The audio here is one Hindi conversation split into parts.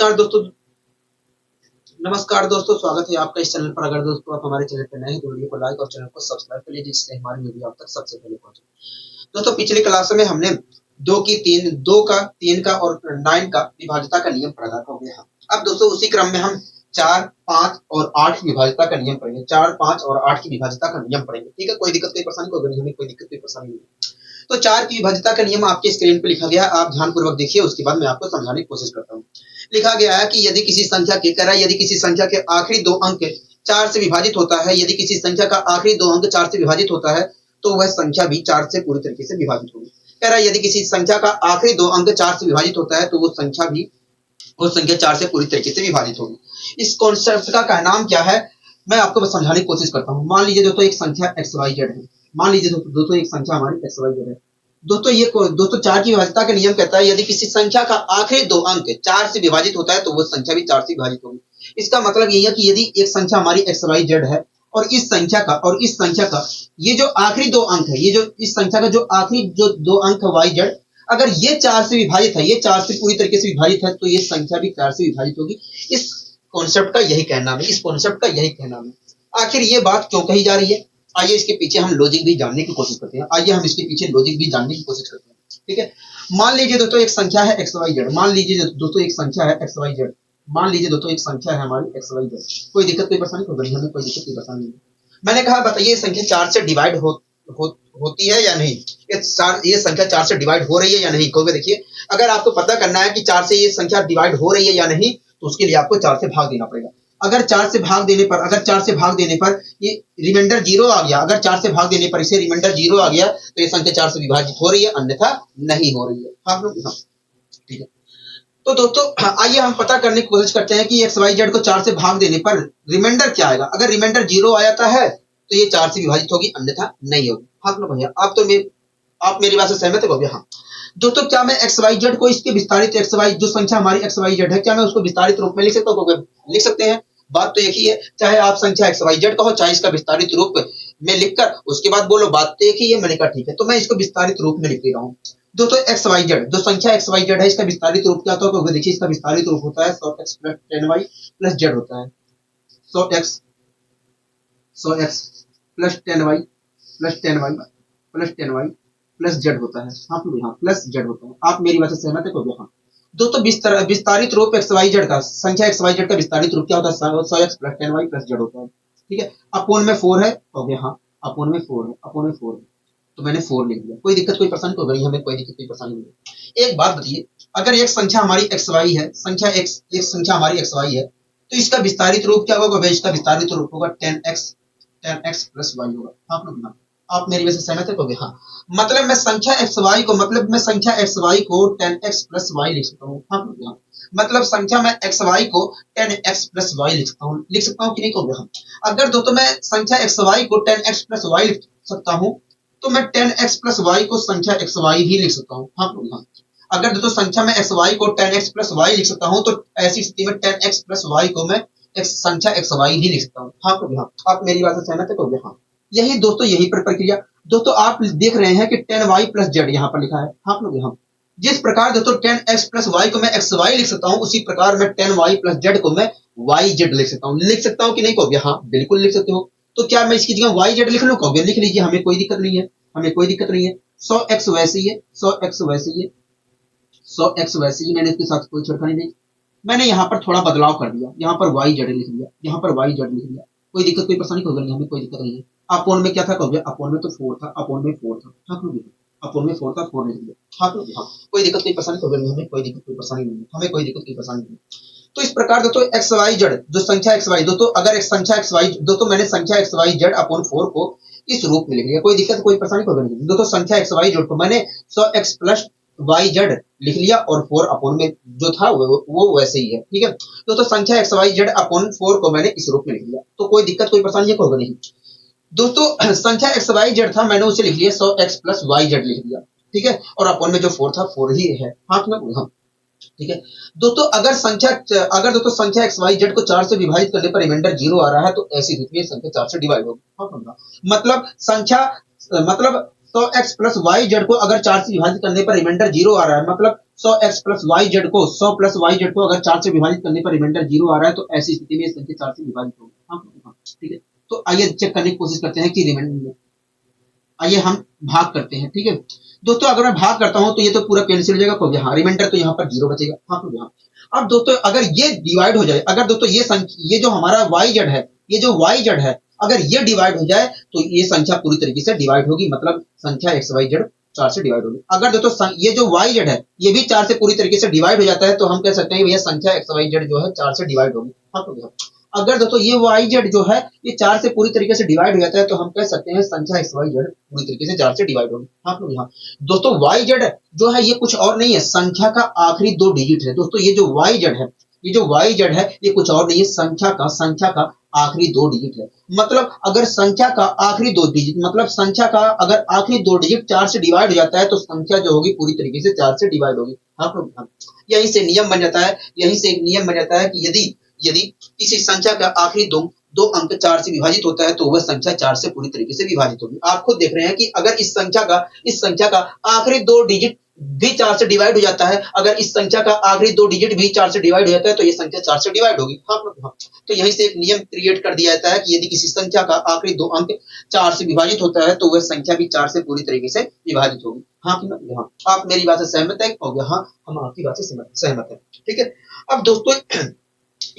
नमस्कार दोस्तों। नमस्कार दोस्तों, स्वागत है आपका इस चैनल पर। अगर दोस्तों आप हमारे चैनल पर नए हैं तो वीडियो को लाइक और चैनल को सब्सक्राइब कर लीजिए, जिससे हमारी वीडियो आप तक सबसे पहले पहुंचे। दोस्तों पिछली क्लास में हमने दो का तीन का और 9 का विभाज्यता का नियम पढ़ा हो गया। अब दोस्तों उसी क्रम में हम 4, 5 और 8 की विभाज्यता का नियम पढ़ेंगे। 4, 5 और 8 की विभाज्यता का नियम पढ़ेंगे। ठीक है, कोई दिक्कत कोई परेशानी कोई हमें कोई दिक्कत कोई परेशानी नहीं। तो 4 की विभाज्यता का नियम आपके स्क्रीन पर लिखा गया है, आप ध्यानपूर्वक देखिए, उसके बाद मैं आपको समझाने की कोशिश करता हूँ। लिखा गया है कि यदि किसी संख्या की तरह यदि किसी संख्या के आखिरी दो अंक 4 से विभाजित होता है, यदि किसी संख्या का आखिरी दो अंक 4 से विभाजित होता है तो वह संख्या भी 4 से पूरी तरीके से विभाजित होगी। कह रहा है यदि किसी संख्या का आखिरी दो अंक 4 से विभाजित होता है तो वो संख्या 4 से पूरी तरीके से विभाजित होगी। इस कॉन्सेप्ट का नाम क्या है, मैं आपको समझाने की कोशिश करता हूँ। मान लीजिए दोस्तों एक संख्या XYZ है। मान लीजिए दोस्तों एक संख्या हमारी XYZ है। दोस्तों 4 की विभाज्यता का नियम कहता है यदि किसी संख्या का आखिरी दो अंक 4 से विभाजित होता है तो वो संख्या भी 4 से विभाजित होगी। इसका मतलब यही है कि यदि एक संख्या हमारी XYZ है और इस संख्या का ये जो आखिरी दो अंक है, ये जो इस संख्या का जो आखिरी जो दो अंक है YZ, अगर ये 4 से विभाजित है, ये 4 से पूरी तरीके से विभाजित है तो ये संख्या भी 4 से विभाजित होगी। इस कॉन्सेप्ट का यही कहना है। आखिर ये बात क्यों कही जा रही है, आइए इसके पीछे हम लॉजिक भी जानने की कोशिश करते हैं। ठीक है, मान लीजिए दोस्तों एक संख्या है XYZ। मान लीजिए दोस्तों एक संख्या है XYZ। हमारी XYZ। कोई दिक्कत कोई परेशानी कोई हमें कोई दिक्कत कोई परेशानी नहीं। मैंने कहा बताइए संख्या 4 से डिवाइड होती है या नहीं, ये संख्या 4 से डिवाइड हो रही है या नहीं। कोई देखिए, अगर आपको पता करना है कि 4 से ये संख्या डिवाइड हो रही है या नहीं तो उसके लिए आपको 4 से भाग देना पड़ेगा। अगर 4 से भाग देने पर ये रिमाइंडर 0 आ गया, अगर 4 से भाग देने पर इसे रिमाइंडर 0 आ गया तो ये संख्या 4 से विभाजित हो रही है, अन्यथा नहीं हो रही है। हाँ ठीक है। तो दोस्तों आइए हम पता करने की कोशिश करते हैं कि XYZ को 4 से भाग देने पर रिमाइंडर क्या आएगा। अगर रिमाइंडर 0 आ जाता है तो ये 4 से विभाजित होगी, अन्यथा नहीं होगी। हाँ भैया, आप मेरी बात से सहमत हो गया। हाँ दोस्तों, क्या मैं XYZ को इसके विस्तारित जो संख्या हमारी XYZ है, क्या मैं उसको विस्तारित रूप में लिख सकता हूँ? लिख सकते हैं। बात तो एक ही है, चाहे आप संख्या XYZ कहो, चाहे इसका विस्तारित रूप में लिखकर उसके बाद बोलो, बात तो एक ही है। मैंने कहा ठीक है, तो मैं इसको विस्तारित रूप में लिख दे रहा हूँ। दोस्तों XYZ जो संख्या XYZ है, इसका विस्तारित रूप क्या होता है? देखिए, इसका विस्तारित रूप होता है 100x plus 10y plus z होता है। 100x plus 10y plus 10y plus z होता है। हाँ प्लस z होता है। आप मेरी बात से सहमत है? तो हाँ दोस्तों, विस्तारित रूप XYZ का, संख्या XYZ का विस्तारित रूप क्या होता है? 100x plus 10y plus z होता है। ठीक है, अपोन में 4 है। हो गया। हाँ अपोन में 4 है, तो मैंने 4 लिख दिया। कोई दिक्कत कोई परेशानी तो नहीं हमें, कोई दिक्कत कोई परेशानी नहीं। एक बात बताइए, अगर एक संख्या हमारी XY है, एक संख्या हमारी XY है, तो इसका विस्तारित रूप क्या होगा? इसका विस्तारित रूप होगा 10x प्लस y होगा। आप मेरी वजह से सहमत है? हाँ, मतलब मैं संख्या XY को 10x प्लस y लिख सकता हूँ। हाँ, मतलब संख्या मैं XY को 10x प्लस y लिख सकता हूँ कि नहीं? हाँ, अगर दोस्तों मैं संख्या XY को 10x प्लस y लिख सकता हूँ तो मैं 10x प्लस y को संख्या XY भी लिख सकता हूँ। हाँ, अगर दोस्तों संख्या में XY को 10x प्लस y लिख सकता हूँ तो ऐसी स्थिति में 10x प्लस y को मैं संख्या XY भी लिख सकता हूँ। हाँ, आप मेरी बात से सहमत है? हाँ, यही दोस्तों, यही प्रक्रिया दोस्तों आप देख रहे हैं कि 10y प्लस z यहाँ पर लिखा है। हाँ, जिस प्रकार दोस्तों 10x प्लस y को मैं xy लिख सकता हूँ, उसी प्रकार मैं 10y प्लस z को मैं yz लिख सकता हूँ कि नहीं? हाँ बिल्कुल लिख सकते हो। तो क्या मैं इसकी जगह yz लिख लूँ? लिख लीजिए, हमें कोई दिक्कत नहीं है। 100x वैसे ही है, 100x वैसे ही मैंने इसके साथ कोई छेड़खानी नहीं। मैंने यहाँ पर थोड़ा बदलाव कर दिया, यहाँ पर yz लिख दिया। कोई दिक्कत कोई परेशानी नहीं, हमें कोई दिक्कत नहीं है। अपोन में क्या था? अपोन में तो 4 था। अपोन में 4 था। अपोन में 4 था, 4 लिख दिया। हाँ, कोई दिक्कत कोई परेशानी नहीं, हमें कोई दिक्कत कोई परेशानी नहीं। तो इस प्रकार दोस्तों XYZ जो संख्या XY, दोस्तों अगर एक संख्या XY, दोस्तों मैंने संख्या XYZ अपॉन 4 को इस रूप में लिख लिया। कोई दिक्कत कोई परेशानी नहीं। दोस्तों संख्या XYZ को मैंने 100x प्लस YZ लिख लिया और 4 अपॉन में जो था वो वैसे ही है। ठीक है, दोस्तों संख्या XYZ अपॉन 4 को मैंने इस रूप में लिख लिया, तो कोई दिक्कत कोई परेशानी होगा नहीं। दोस्तों संख्या XYZ था, मैंने उसे लिख लिया 100x प्लस YZ लिख दिया। ठीक है, और अपॉन में जो 4 था 4 ही है। हाँ ठीक है दोस्तों, अगर दोस्तों संख्या XYZ को 4 से विभाजित करने पर रिमाइंडर 0 आ रहा है तो ऐसी स्थिति में संख्या 4 से डिवाइड होगी। मतलब 100x प्लस YZ को अगर 4 से विभाजित करने पर रिमाइंडर 0 आ रहा है, मतलब 100x प्लस वाई जेड को 100 प्लस वाई जेड को अगर 4 से विभाजित करने पर रिमाइंडर 0 आ रहा है तो ऐसी स्थिति में ये संख्या 4 से विभाजित होगी। हाँ, ठीक है। तो आइए चेक करने की कोशिश करते हैं कि रिमाइंडर, आइए हम भाग करते हैं। ठीक है दोस्तों, अगर मैं भाग करता हूं तो ये तो पूरा कैंसिल हो जाएगा, तो यहाँ रिमाइंडर तो यहाँ पर 0 बचेगा। हाँ तो यहाँ अब दोस्तों अगर ये डिवाइड हो जाए, अगर दोस्तों ये जो हमारा वाई जेड है, ये जो वाई जेड है अगर ये डिवाइड हो जाए तो ये संख्या पूरी तरीके से डिवाइड होगी, मतलब संख्या एक्स वाई जेड 4 से डिवाइड होगी। अगर दोस्तों ये जो वाई जेड है ये भी 4 से पूरी तरीके से डिवाइड हो जाता है तो हम कह सकते हैं भैया संख्या एक्स वाई जेड जो है 4 से डिवाइड होगी। हाँ तो अगर दोस्तों ये वाई जेड जो है ये 4 से पूरी तरीके से डिवाइड हो जाता है तो हम कह सकते हैं संख्या एक्स वाई जेड पूरी तरीके से 4 से डिवाइड होगी। हाँ लोग यहाँ दोस्तों वाई जेड जो है ये कुछ और नहीं है, संख्या का आखिरी 2 डिजिट है। दोस्तों ये जो वाई जेड है, ये जो वाई जेड है ये कुछ और नहीं है, संख्या का आखिरी 2 डिजिट है। मतलब अगर संख्या का आखिरी 2 डिजिट, मतलब संख्या का अगर आखिरी 2 डिजिट 4 से डिवाइड हो जाता है तो संख्या जो होगी पूरी तरीके से 4 से डिवाइड होगी। हाँ लोग यहीं से नियम बन जाता है, यहीं से एक नियम बन जाता है कि यदि यदि किसी संख्या का आखिरी दो अंक 4 से विभाजित होता है तो वह संख्या 4 से पूरी तरीके से विभाजित होगी। आप खुद देख रहे हैं कि अगर इस संख्या का आखिरी 2 डिजिट भी 4 से डिवाइड हो जाता है, अगर इस संख्या का आखिरी 2 डिजिट भी 4 से डिवाइड हो जाता है तो ये संख्या 4 से डिवाइड होगी। हाँ तो यहीं से एक नियम क्रिएट कर दिया जाता है कि यदि किसी संख्या का आखिरी 2 अंक 4 से विभाजित होता है तो वह संख्या भी 4 से पूरी तरीके से विभाजित होगी। हाँ कि हाँ, आप मेरी बात से सहमत है? हो गया, हाँ हम आपकी बात से सहमत है। ठीक है, अब दोस्तों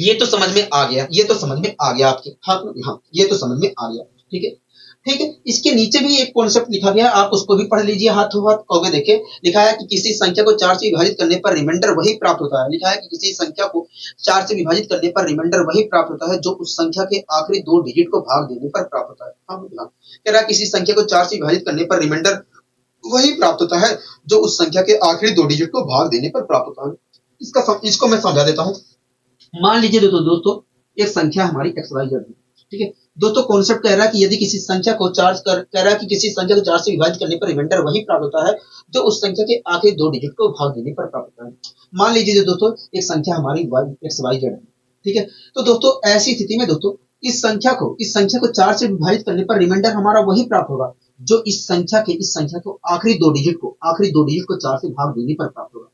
ये तो समझ में आ गया, ये तो समझ में आ गया आपके। हाँ हाँ ये तो समझ में आ गया। ठीक है ठीक है, इसके नीचे भी एक कॉन्सेप्ट लिखा गया है, आप उसको भी पढ़ लीजिए हाथों हाथ। कहोगे देखिए लिखा है कि किसी संख्या को 4 से विभाजित करने पर रिमाइंडर वही प्राप्त होता है। लिखा है कि किसी संख्या को 4 से विभाजित करने पर रिमाइंडर वही प्राप्त होता है जो उस संख्या के आखिरी 2 डिजिट को भाग देने पर प्राप्त होता है। हाँ कह रहा है किसी संख्या को 4 से विभाजित करने पर रिमाइंडर वही प्राप्त होता है जो उस संख्या के आखिरी 2 डिजिट को भाग देने पर प्राप्त होता है। इसको मैं समझा देता हूँ। मान लीजिए दोस्तों एक संख्या हमारी एक्स वाई जेड है। ठीक है दोस्तों, कॉन्सेप्ट कह रहा है कि यदि किसी संख्या को कह रहा है कि किसी संख्या को 4 से विभाजित करने पर रिमाइंडर वही प्राप्त होता है जो उस संख्या के आखिरी 2 डिजिट को भाग देने पर प्राप्त होता है। मान लीजिए दोस्तों एक संख्या हमारी एक्स वाई जेड है। ठीक है, तो दोस्तों ऐसी स्थिति में दोस्तों इस संख्या को 4 से विभाजित करने पर रिमाइंडर हमारा वही प्राप्त होगा जो इस संख्या को आखिरी 2 डिजिट को 4 से भाग देने पर प्राप्त होगा।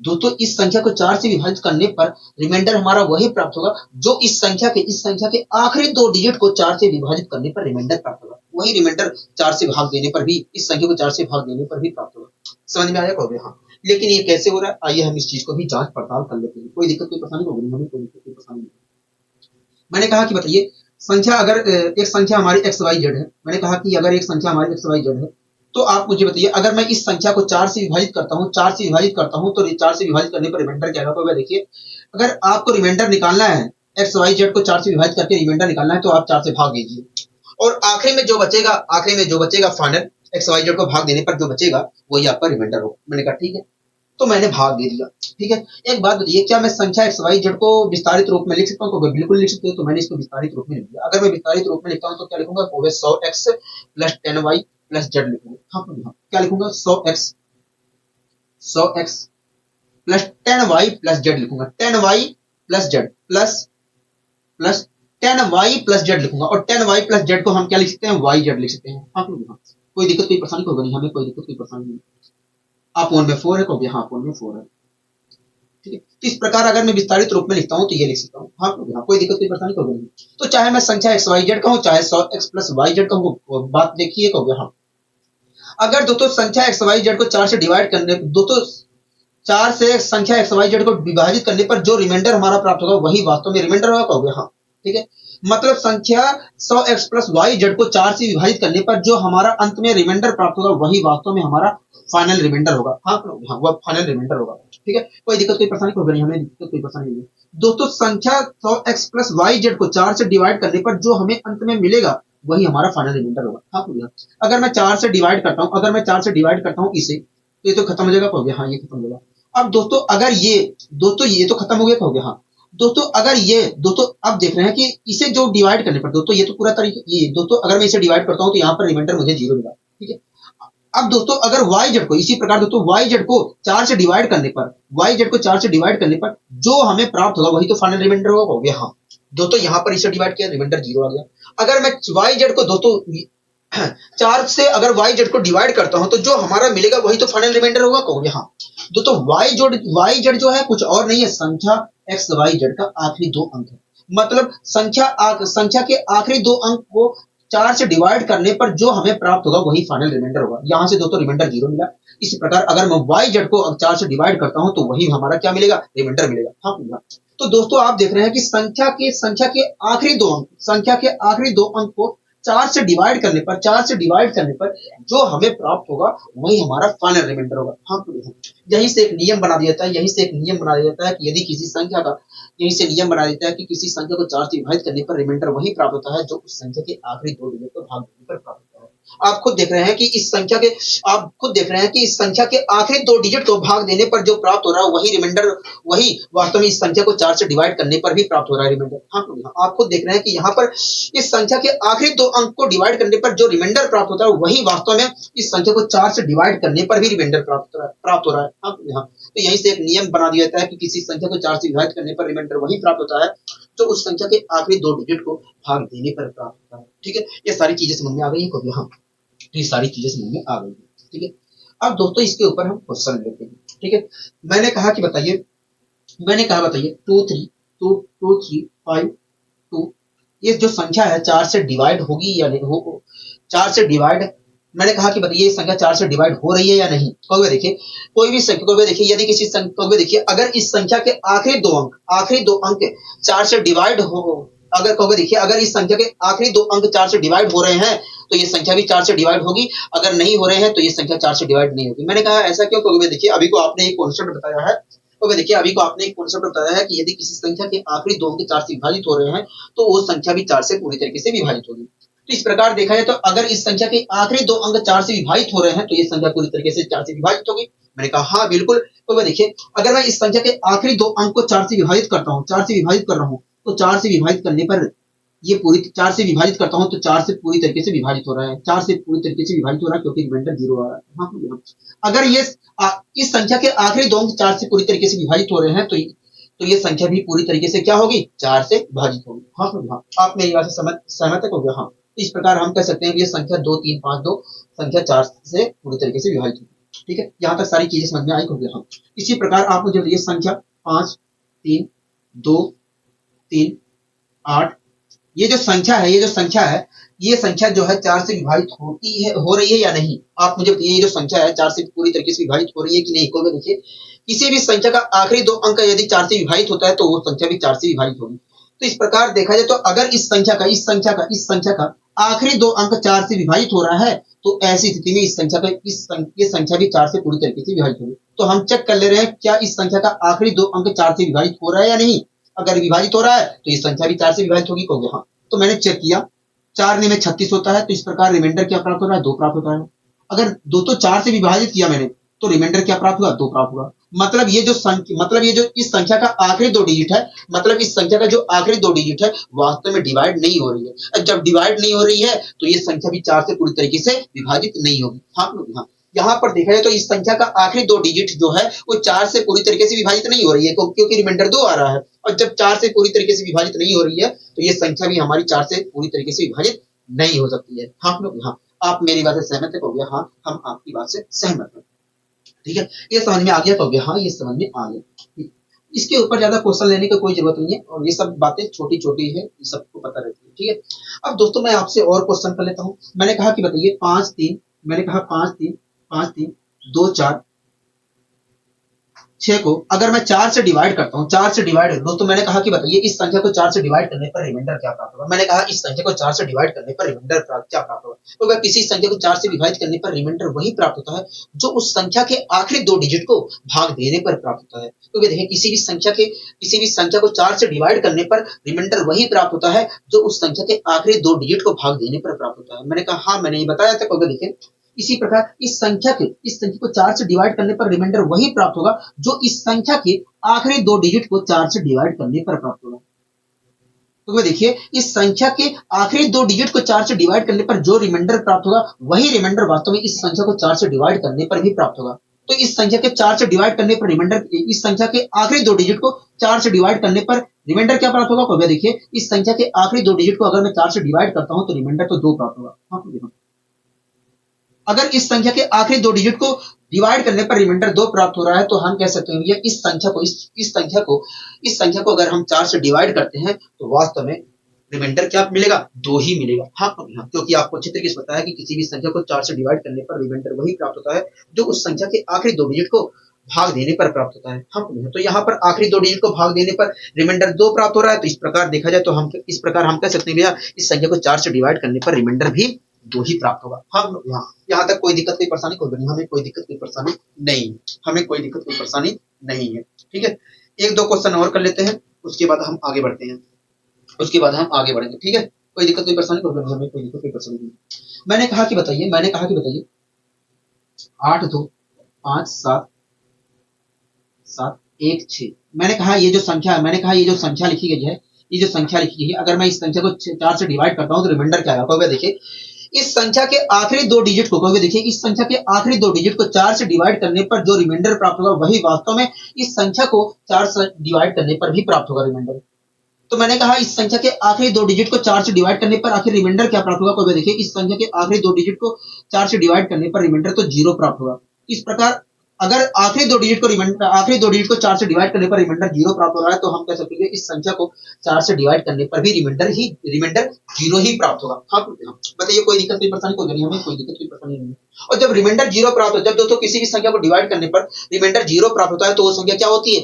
दोस्तों इस संख्या को 4 से विभाजित करने पर रिमाइंडर हमारा वही प्राप्त होगा जो इस संख्या के आखिरी 2 डिजिट को 4 से विभाजित करने पर रिमाइंडर प्राप्त होगा। वही रिमाइंडर 4 से भाग देने पर भी, इस संख्या को 4 से भाग देने पर भी प्राप्त होगा। समझ में आया? कहोगे हाँ, लेकिन ये कैसे हो रहा है? आइए हम इस चीज को भी जांच पड़ताल कर लेते हैं। कोई दिक्कत कोई परेशानी होगी? हमें कोई दिक्कत कोई परेशानी नहीं। मैंने कहा कि बताइए संख्या अगर एक संख्या हमारी एक्स वाई जेड है, मैंने कहा कि अगर एक संख्या हमारी एक्स वाई जेड है तो आप मुझे बताइए अगर मैं इस संख्या को 4 से विभाजित करता हूं तो 4 से विभाजित करने पर रिमाइंडर क्या होगा? देखिए अगर आपको रिमाइंडर निकालना है, एक्स वाई जेड को 4 से विभाजित करके रिमाइंडर निकालना है तो आप 4 से भाग दीजिए और आखिरी में जो बचेगा फाइनल एक्स वाई जेड को भाग देने पर जो बचेगा वही आपका रिमाइंडर होगा। मैंने कहा ठीक है, तो मैंने भाग दे दिया। ठीक है, एक बात बताइए क्या मैं संख्या एक्स वाई जेड को विस्तारित रूप में लिख सकता हूँ? तो बिल्कुल लिख सकते हो। तो मैंने इसको विस्तारित रूप में लिख दिया। अगर मैं विस्तारित रूप में लिखता हूँ तो क्या लिखूंगा? 100x plus 10y plus Z लिखूंगा। हाँ क्या लिखूंगा? 100x plus 10y plus Z लिखूंगा। 10y plus Z plus 10y plus Z लिखूंगा और 10y प्लस जेड को हम क्या लिख सकते हैं? y जेड लिख सकते हैं। हाँ कोई दिक्कत कोई परेशानी होगा नहीं, हमें कोई दिक्कत कोई परेशानी नहीं। आप में 4 है, कहोगे हाँ 4 है। ठीक है, तो इस प्रकार अगर मैं विस्तारित रूप में लिखता हूं तो ये लिख सकता हूं। हाँ कोई दिक्कत कोई परेशानी होगी नहीं। तो चाहे मैं संख्या एक्स वाई जेड कहूं चाहे 100x प्लस वाई जेड कहूं, बात देखिए कहोगे हाँ। अगर दोस्तों संख्या एक्स वाई जेड को 4 से डिवाइड करने, दोस्तों 4 से संख्या एक्स वाई जेड को विभाजित करने पर जो रिमाइंडर हमारा प्राप्त होगा वही वास्तव में रिमाइंडर होगा, कहोगे हाँ। ठीक है, मतलब संख्या 100x प्लस वाई जेड को 4 से विभाजित करने पर जो हमारा अंत में रिमाइंडर प्राप्त होगा वही वास्तव में हमारा फाइनल रिमाइंडर होगा। हाँ वह फाइनल रिमाइंडर होगा। ठीक है, कोई दिक्कत कोई परेशानी होगी नहीं, हमें दिक्कत कोई परेशानी नहीं। दोस्तों संख्या 100x प्लस वाई जेड को 4 से डिवाइड करने पर जो हमें अंत में मिलेगा वही हमारा फाइनल रिमाइंडर होगा। हाँ अगर मैं 4 से डिवाइड करता हूँ इसे तो ये तो खत्म हो जाएगा, कहोगे हाँ ये खत्म हो जाएगा। अब दोस्तों अगर ये तो खत्म हो गया, कहोगे हाँ। दोस्तों अगर दोस्तों अब देख रहे हैं कि इसे जो डिवाइड करने पर, दोस्तों ये तो पूरा तरीका ये, दोस्तों अगर मैं इसे डिवाइड करता हूं तो यहाँ पर रिमाइंडर मुझे 0 मिला। ठीक है, अब दोस्तों अगर वाई जेड को इसी प्रकार दोस्तों वाई जेड को 4 से डिवाइड करने पर जो हमें प्राप्त होगा वही तो फाइनल रिमाइंडर होगा, हो गया हाँ। दोस्तों यहाँ पर इसे डिवाइड किया, रिमाइंडर 0 आ गया। अगर मैं वाई जेड को दोस्तों 4 से अगर वाई जेड को डिवाइड करता हूं तो जो हमारा मिलेगा वही तो फाइनल रिमाइंडर होगा। कहोगे हाँ। तो वाई जेड जो है कुछ और नहीं है, संख्या एक्स वाई जेड का आखिरी दो अंक है। मतलब संख्या के आखिरी दो अंक को 4 से डिवाइड करने पर जो हमें प्राप्त होगा वही फाइनल रिमाइंडर होगा। यहां से दोस्तों रिमाइंडर 0 मिला। इसी प्रकार अगर मैं वाई जेड को 4 से डिवाइड करता हूं तो वही हमारा क्या मिलेगा, रिमाइंडर मिलेगा। हाँ। तो दोस्तों आप देख रहे हैं कि संख्या के आखिरी दो अंक, संख्या के आखिरी दो अंक को 4 से डिवाइड करने पर जो हमें प्राप्त होगा वही हमारा फाइनल रिमाइंडर होगा। हाँ। यहीं से एक नियम बना दिया जाता है, कि यदि किसी संख्या का, यहीं से नियम बना देता है कि किसी संख्या को 4 से विभाजित करने पर रिमाइंडर वही प्राप्त होता है जो उस संख्या के आखिरी दो डिजिट को भाग देने पर प्राप्त होता है। आप खुद देख रहे हैं कि इस संख्या के आखिरी दो डिजिट को भाग देने पर जो प्राप्त हो रहा है वही रिमाइंडर, वही वास्तव में इस संख्या को 4 से डिवाइड करने पर भी प्राप्त हो रहा है रिमाइंडर। हाँ। आप खुद देख रहे हैं कि यहाँ पर इस संख्या के आखिरी दो अंक को डिवाइड करने पर जो रिमाइंडर प्राप्त होता है वही वास्तव में इस संख्या को 4 से डिवाइड करने पर भी रिमाइंडर प्राप्त हो रहा है। हाँ। तो यहीं से एक नियम बना दिया जाता है कि किसी संख्या को 4 से विभाजित करने पर रिमाइंडर वही प्राप्त होता है जो उस संख्या के आखिरी दो डिजिट को भाग देने पर प्राप्त होता है। ठीक है, ये सारी चीजें समझ में आ गई है। हाँ, ये सारी चीजें समझ में आ गई है। ठीक है, अब दोस्तों इसके ऊपर हम क्वेश्चन लेते हैं। ठीक है, मैंने कहा बताइए 2 3 5 2 ये जो संख्या है 4 से डिवाइड होगी या नहीं हो, 4 से डिवाइड, मैंने कहा कि बताइए ये संख्या 4 से डिवाइड हो रही है या नहीं। कहोगे देखिए कोई भी संख्या को देखिए, यदि किसी संख्या को देखिए अगर इस संख्या के आखिरी दो अंक 4 से डिवाइड हो, अगर कहोगे देखिए अगर इस संख्या के आखिरी दो अंक 4 से डिवाइड हो रहे हैं तो ये संख्या भी 4 से डिवाइड होगी, अगर नहीं हो रहे हैं तो ये संख्या 4 से डिवाइड नहीं होगी। मैंने कहा ऐसा क्यों? कहोगे देखिए अभी को आपने एक कॉन्सेप्ट बताया है, कि यदि किसी संख्या के आखिरी दो अंक 4 से विभाजित हो रहे हैं तो वो संख्या भी 4 से पूरी तरीके से विभाजित होगी। तो इस प्रकार देखा जाए तो अगर इस संख्या के आखिरी दो अंक 4 से विभाजित हो रहे हैं तो ये संख्या पूरी तरीके से 4 से विभाजित होगी। मैंने कहा हाँ बिल्कुल। तो वह देखिए अगर मैं इस संख्या के आखिरी दो अंक को 4 से विभाजित कर रहा हूँ तो 4 से विभाजित करने पर ये पूरी 4 से विभाजित करता हूं तो 4 से पूरी तरीके से विभाजित हो रहा है, 4 से पूरी तरीके से विभाजित हो रहा है क्योंकि रिमाइंडर 0 आ रहा है। हाँ, अगर ये इस संख्या के आखिरी दो अंक 4 से पूरी तरीके से विभाजित हो रहे हैं तो ये संख्या भी पूरी तरीके से क्या होगी, 4 से विभाजित होगी। हाँ, आप मेरी बात से सहमत हो गया। हाँ, इस प्रकार हम कह सकते हैं कि ये संख्या 2 3 5 2 संख्या 4 से पूरी तरीके से विभाजित होगी। ठीक है, यहाँ तक सारी चीजें समझ में आई होगी। हाँ, इसी प्रकार आप मुझे ये संख्या 5 3 2 3 8 ये जो संख्या है ये संख्या जो है 4 से विभाजित हो रही है या नहीं। आप मुझे बताइए ये जो संख्या है 4 से पूरी तरीके से विभाजित हो रही है कि नहीं। को देखिए किसी भी संख्या का आखिरी दो अंक यदि 4 से विभाजित होता है तो वो संख्या भी 4 से विभाजित होगी। तो इस प्रकार देखा जाए तो अगर इस संख्या का आखिरी दो अंक 4 से विभाजित हो रहा है तो ऐसी स्थिति में ये संख्या भी 4 से पूरी तरीके से विभाजित होगी। तो हम चेक कर ले रहे हैं क्या इस संख्या का आखिरी दो अंक 4 से विभाजित हो रहा है या नहीं। अगर विभाजित हो रहा है तो ये संख्या भी 4 से विभाजित होगी। कहोगे हाँ। तो मैंने चेक किया 4 में 36 होता है तो इस प्रकार रिमाइंडर क्या प्राप्त हो रहा है, 2 प्राप्त होता है। अगर 2 तो 4 से विभाजित किया मैंने तो रिमाइंडर क्या प्राप्त हुआ, 2 प्राप्त हुआ। मतलब ये जो इस संख्या का आखिरी दो डिजिट है, मतलब इस संख्या का जो आखिरी दो डिजिट है वास्तव में डिवाइड नहीं हो रही है। जब डिवाइड नहीं हो रही है तो ये संख्या भी 4 से पूरी तरीके से विभाजित नहीं होगी। हाँ, यहाँ पर देखा जाए तो इस संख्या का आखिरी दो डिजिट जो है वो 4 से पूरी तरीके से विभाजित नहीं हो रही है क्योंकि रिमाइंडर 2 आ रहा है। और जब 4 से पूरी तरीके से विभाजित नहीं हो रही है तो ये संख्या भी हमारी 4 से पूरी तरीके से विभाजित नहीं हो सकती है। हाँ लोग, हाँ, आप मेरी बात से सहमत हो गया। हाँ, हम आपकी बात से सहमत हैं। ठीक है, ये समझ में आ गया। कहोगे हाँ, ये समझ में आ गया। इसके ऊपर ज्यादा क्वेश्चन लेने की कोई जरूरत नहीं है और ये सब बातें छोटी छोटी है, ये सबको पता रहती है। ठीक है, अब दोस्तों मैं आपसे और क्वेश्चन कर लेता हूँ। मैंने कहा कि बताइए 5 3 2 4 6 को अगर मैं 4 से डिवाइड करता हूँ, 4 से डिवाइड दोस्तों मैंने कहा कि बताइए इस संख्या को 4 से डिवाइड करने पर रिमाइंडर क्या प्राप्त होगा। मैंने कहा इस संख्या को 4 से डिवाइड करने पर रिमाइंडर क्या प्राप्त होगा। तो अगर किसी संख्या को 4 से विभाजित करने पर रिमाइंडर वही प्राप्त होता है जो उस संख्या के आखिरी दो डिजिट को भाग देने पर प्राप्त होता है। क्योंकि देखिए किसी भी संख्या को 4 से डिवाइड करने पर रिमाइंडर वही प्राप्त होता है जो उस संख्या के आखिरी दो डिजिट को भाग देने पर प्राप्त होता है। मैंने कहा हाँ, मैंने ये बताया था। क्योंकि देखिए इसी प्रकार इस संख्या को 4 से डिवाइड करने पर रिमाइंडर वही प्राप्त होगा जो इस संख्या के आखिरी दो डिजिट को 4 से डिवाइड करने पर प्राप्त होगा। तो देखिए इस संख्या के आखिरी दो डिजिट को 4 से डिवाइड करने पर जो रिमाइंडर प्राप्त होगा वही रिमाइंडर वास्तव में इस संख्या को 4 से डिवाइड करने पर भी प्राप्त होगा। तो इस संख्या के 4 से डिवाइड करने पर रिमाइंडर, इस संख्या के आखिरी दो डिजिट को 4 से डिवाइड करने पर रिमाइंडर क्या प्राप्त होगा। देखिए इस संख्या के आखिरी दो डिजिट को अगर मैं 4 से डिवाइड करता हूं तो रिमाइंडर तो 2 प्राप्त होगा। हाँ, अगर इस संख्या के आखिरी दो डिजिट को डिवाइड करने पर रिमाइंडर 2 प्राप्त हो रहा है तो हम कह सकते हैं इस संख्या को अगर हम 4 से डिवाइड करते हैं तो वास्तव में रिमाइंडर क्या मिलेगा? 2 ही मिलेगा। हाँ हाँ, क्योंकि आपको अच्छी तरीके से पता है कि किसी भी संख्या को 4 से डिवाइड करने पर रिमाइंडर वही प्राप्त होता है जो उस संख्या के आखिरी दो डिजिट को भाग देने पर प्राप्त होता है। हाँ तो यहाँ पर आखिरी दो डिजिट को भाग देने पर रिमाइंडर 2 प्राप्त हो रहा है, तो इस प्रकार देखा जाए तो हम इस प्रकार हम कह सकते हैं भैया इस संख्या को 4 से डिवाइड करने पर रिमाइंडर भी 2 ही प्राप्त होगा। हम यहाँ तक कोई दिक्कत कोई परेशानी कोई नहीं, हमें कोई दिक्कत कोई परेशानी नहीं, हमें कोई दिक्कत कोई परेशानी नहीं है। ठीक है, एक दो क्वेश्चन और कर लेते हैं, उसके बाद हम आगे बढ़ते हैं, उसके बाद हम आगे बढ़ेंगे। ठीक है, कोई दिक्कत कोई परेशानी कोई नहीं, हमें कोई दिक्कत कोई परेशानी नहीं। मैंने कहा कि बताइए 8 2 5 7 7 1 6। मैंने कहा ये जो संख्या है, मैंने कहा ये जो संख्या लिखी गई है, ये जो संख्या लिखी गई है, अगर मैं इस संख्या को 4 से डिवाइड करता हूं तो रिमाइंडर क्या आएगा? कहोगे देखिए इस संख्या के आखिरी दो डिजिट को, कहोगे देखिए इस संख्या के आखिरी दो डिजिट को 4 से डिवाइड करने पर जो रिमाइंडर प्राप्त होगा वही वास्तव में इस संख्या को 4 से डिवाइड करने पर भी प्राप्त होगा रिमाइंडर। तो मैंने कहा इस संख्या के आखिरी दो डिजिट को 4 से डिवाइड करने पर आखिर रिमाइंडर क्या प्राप्त होगा? कहोगे देखिए इस संख्या के आखिरी दो डिजिट को 4 से डिवाइड करने पर रिमाइंडर तो 0 प्राप्त होगा। इस प्रकार अगर आखिरी दो डिजिट को 4 से डिवाइड करने पर रिमाइंडर 0 प्राप्त हो रहा है तो हम कह सकते हैं इस संख्या को 4 से डिवाइड करने पर भी रिमाइंडर 0 ही प्राप्त होगा। हाँ बताइए कोई दिक्कत कोई परेशानी कोई नहीं, हमें कोई दिक्कत कोई परेशानी नहीं। और जब रिमाइंडर 0 प्राप्त हो, जब दोस्तों किसी भी संख्या को डिवाइड करने पर रिमाइंडर 0 प्राप्त होता है तो वो संख्या क्या होती है?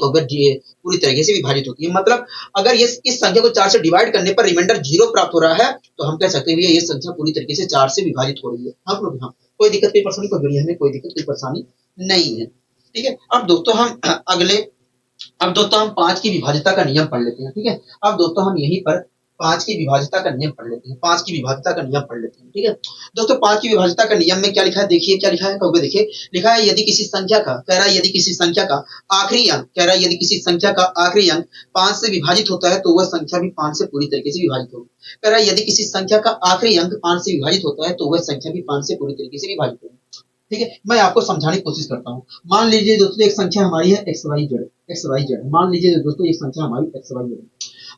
पूरी तरीके से विभाजित होती है। मतलब अगर इस संख्या को 4 से डिवाइड करने पर रिमाइंडर 0 प्राप्त हो रहा है तो हम कह सकते हैं ये संख्या पूरी तरीके से 4 से विभाजित हो रही है। हाँ कोई दिक्कत कोई परेशानी कोई नहीं, हमें कोई दिक्कत कोई परेशानी नहीं है। ठीक है, अब दोस्तों हम 5 की विभाज्यता का नियम पढ़ लेते हैं। ठीक है, अब दोस्तों हम यहीं पर 5 की विभाज्यता का नियम पढ़ लेते हैं, 5 की विभाज्यता का नियम पढ़ लेते हैं। ठीक है दोस्तों, 5 की विभाज्यता का नियम में क्या लिखा है? देखिए क्या लिखा है, कहोगे देखिए लिखा है यदि किसी संख्या का, कह रहा है यदि किसी संख्या का आखिरी अंक, कह रहा है यदि किसी संख्या का आखिरी अंक 5 से विभाजित होता है तो वह संख्या भी 5 से पूरी तरीके से विभाजित होगी। कह रहा है यदि किसी संख्या का आखिरी अंक 5 से विभाजित होता है तो वह संख्या भी 5 से पूरी तरीके से विभाजित होगी। ठीक है, मैं आपको समझाने की कोशिश करता हूँ। मान लीजिए दोस्तों एक संख्या हमारी है XYZ, मान लीजिए दोस्तों एक संख्या हमारी XYZ।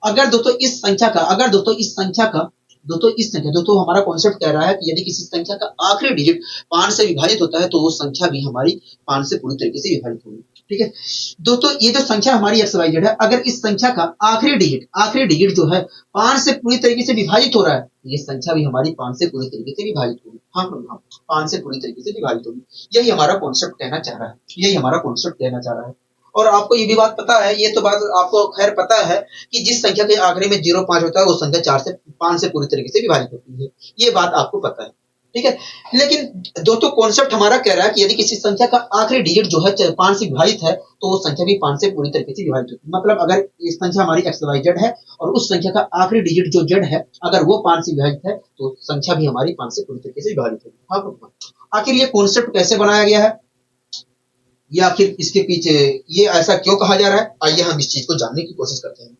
अगर दोस्तों इस संख्या दोस्तों हमारा कॉन्सेप्ट कह रहा है कि यदि किसी संख्या का आखिरी डिजिट 5 से विभाजित होता है तो वो संख्या भी हमारी 5 से पूरी तरीके से विभाजित होगी। ठीक है दोस्तों, ये जो संख्या हमारी XYZ है, अगर इस संख्या का आखिरी डिजिट जो है 5 से पूरी तरीके से विभाजित हो रहा है, ये संख्या भी हमारी 5 से पूरी तरीके से विभाजित होगी। हाँ 5 से पूरी तरीके से विभाजित होगी। यही हमारा कॉन्सेप्ट कहना चाह रहा है। और आपको ये भी बात पता है, ये तो बात आपको खैर पता है कि जिस संख्या के आखिरी में 0 5 होता है वो संख्या 5 से पूरी तरीके से विभाजित होती है, ये बात आपको पता है। ठीक है, लेकिन दोस्तों कॉन्सेप्ट हमारा कह रहा है कि यदि किसी संख्या का आखिरी डिजिट जो है 5 से विभाजित है तो वो संख्या भी 5 से पूरी तरीके से विभाजित होती है। मतलब अगर ये संख्या हमारी XYZ है और उस संख्या का आखिरी डिजिट जो Z है अगर वो 5 से विभाजित है तो संख्या भी हमारी 5 से पूरी तरीके से विभाजित होगी। आखिर ये कॉन्सेप्ट कैसे बनाया गया है, ये आखिर इसके पीछे ये ऐसा क्यों कहा जा रहा है, आइए हम इस चीज को जानने की कोशिश करते हैं।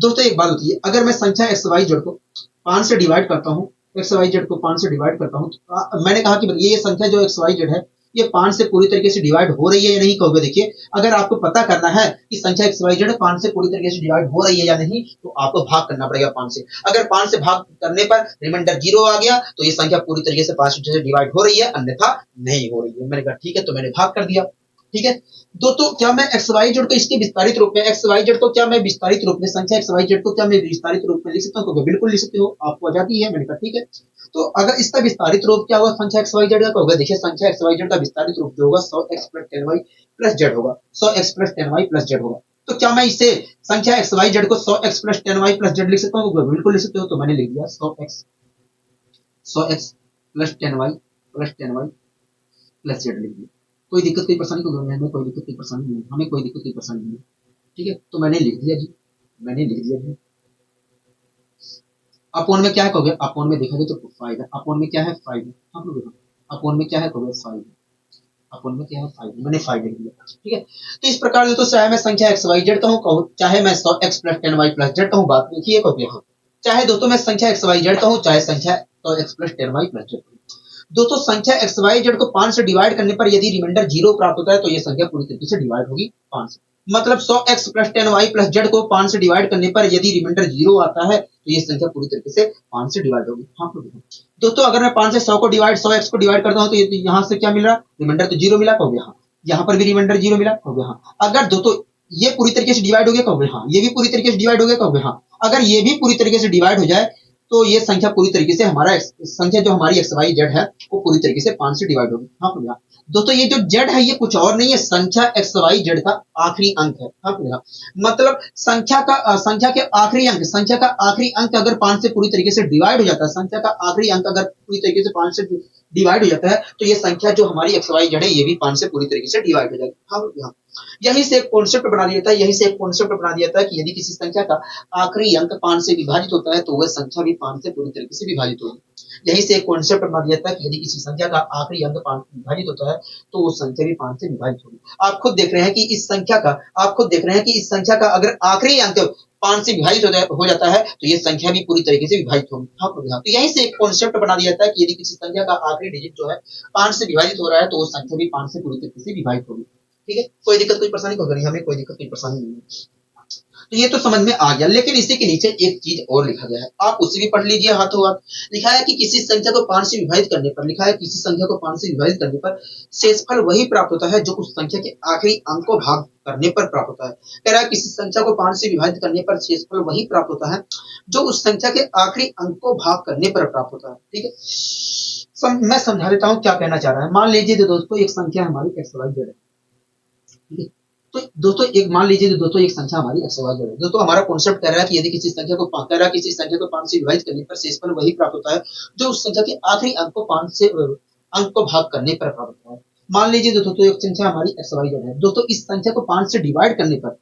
दोस्तों एक बात होती है, अगर मैं संख्या XYZ को 5 से डिवाइड करता हूँ, तो मैंने कहा कि ये संख्या जो XYZ है ये 5 से पूरी तरीके से डिवाइड हो रही है या नहीं, कहोगे देखिए अगर आपको पता करना है कि संख्या XYZ 5 से पूरी तरीके से डिवाइड हो रही है या नहीं तो आपको भाग करना पड़ेगा 5 से। अगर 5 से भाग करने पर रिमाइंडर 0 आ गया तो ये संख्या पूरी तरीके से 5 से डिवाइड हो रही है, अन्यथा नहीं हो रही है। मैंने कहा ठीक है, तो मैंने भाग कर दिया। ठीक है दोस्तों, क्या मैं XYZ को इसके विस्तारित रूप में संख्या XYZ को क्या मैं विस्तारित रूप में लिख सकता हूँ? बिल्कुल लिख सकते हो, आपको आजादी है। मैंने कहा ठीक है, तो अगर इसका विस्तारित रूप क्या होगा संख्या XYZ का, होगा देखिए संख्या XYZ का विस्तारित रूप जो होगा 100x + 10y + z होगा, 100x + 10y + z होगा। तो क्या मैं इसे संख्या XYZ को 100x + 10y + z लिख सकता हूँ? बिल्कुल लिख सकते हो, तो मैंने लिख दिया 100x + 10y + z लिख दिया। कोई दिक्कत कोई परेशानी को हमें कोई दिक्कत कोई परेशानी नहीं, हमें कोई दिक्कत कोई परेशानी नहीं। ठीक है, तो मैंने लिख दिया जी। अपोन में क्या है कहोगे, अपोन में देखा जाए तो फाइव, अपोन में क्या है 5, हम लोग अपोन में क्या है कहोगे 5, अपोन में क्या है 5, मैंने 5 लिख दिया। ठीक है, तो इस प्रकार से तो चाहे मैं संख्या XYZ कहूँ, चाहे मैं 100x + 10y + z कहूँ, बात देखिए कहोगे हाँ, चाहे दोस्तों मैं संख्या XYZ कहूँ चाहे संख्या 100x + 10y + z। दोस्तों संख्या XYZ को 5 से डिवाइड करने पर यदि रिमाइंडर 0 प्राप्त होता है तो ये संख्या पूरी तरीके से डिवाइड होगी 5 से। मतलब 100x plus 10y plus Z को 5 से डिवाइड करने पर यदि रिमाइंडर 0 आता है तो ये संख्या पूरी तरीके से 5 से डिवाइड होगी। हाँ दोस्तों अगर मैं 5 से 100x को डिवाइड करता हूँ तो यहाँ से क्या मिल रहा है, रिमाइंडर तो 0 मिला, कहोगे हाँ। यहाँ पर भी रिमाइंडर 0 मिला, कहोगे हाँ। अगर दोस्तों ये पूरी तरीके से डिवाइड हो गया, कहोगे हाँ। ये भी पूरी तरीके से डिवाइड हो गया, कहोगे हाँ। अगर ये भी पूरी तरीके से डिवाइड हो जाए तो ये संख्या पूरी तरीके से हमारा संख्या जो हमारी एक्स वाई जेड है वो पूरी तरीके से 5 से डिवाइड होगी। हाँ दोस्तों ये जो जेड है ये कुछ और नहीं है, संख्या एक्स वाई जेड का आखिरी अंक है। हाँ मतलब संख्या के संख्या का आखिरी अंक अगर 5 से पूरी तरीके से डिवाइड हो जाता है, संख्या का आखिरी अंक अगर पूरी तरीके से 5 से डिवाइड हो जाता है तो ये संख्या जो हमारी एक्स वाई जेड है ये भी 5 से पूरी तरीके से डिवाइड हो जाएगी। हाँ यही से एक कॉन्सेप्ट बना दिया था, कि यदि किसी संख्या का आखिरी अंक 5 से विभाजित होता है तो वह संख्या भी 5 से पूरी तरीके से विभाजित होगी। यही से एक कॉन्सेप्ट बना दिया था कि यदि किसी संख्या का आखिरी अंक 5 से विभाजित होता है तो वो संख्या भी 5 से विभाजित होगी। आप खुद देख रहे हैं कि इस संख्या का अगर आखिरी अंक 5 से विभाजित हो जाता है तो ये संख्या भी पूरी तरीके से विभाजित होगी। हाँ तो यहीं से एक कॉन्सेप्ट बना दिया था कि यदि किसी संख्या का आखिरी डिजिट जो है 5 से विभाजित हो रहा है तो वो संख्या भी 5 से पूरी तरीके से विभाजित होगी। ठीक है, कोई दिक्कत कोई परेशानी नहीं, हमें कोई दिक्कत कोई परेशानी नहीं है। तो ये तो समझ में आ गया, लेकिन इसी के नीचे एक चीज और लिखा गया है, आप उसे भी पढ़ लीजिए हाथों हाथ। लिखा है कि किसी संख्या को 5 से विभाजित करने पर शेषफल वही प्राप्त होता है जो उस संख्या के आखिरी अंक को भाग करने पर प्राप्त होता है। कह रहा है किसी संख्या को 5 से विभाजित करने पर शेषफल वही प्राप्त होता है जो उस संख्या के आखिरी अंक को भाग करने पर प्राप्त होता है। ठीक है, मैं समझा देता हूँ क्या कहना चाह रहा है। मान लीजिए दोस्तों एक संख्या हमारी एक्स वाई जेड है। ठीक है, तो दोस्तों मान लीजिए दोस्तों एक संख्या हमारी एक्स वाई जेड है। दोस्तों हमारा कॉन्सेप्ट कह रहा है कि यदि किसी संख्या को 5 से विभाजित करने पर शेषफल वही प्राप्त होता है जो उस संख्या के आखिरी अंक को 5 से अंक को भाग करने पर प्राप्त होता है। मान लीजिए दोस्तों एक संख्या हमारी एक्स वाई जेड है। दोस्तों इस संख्या को 5 से डिवाइड करने पर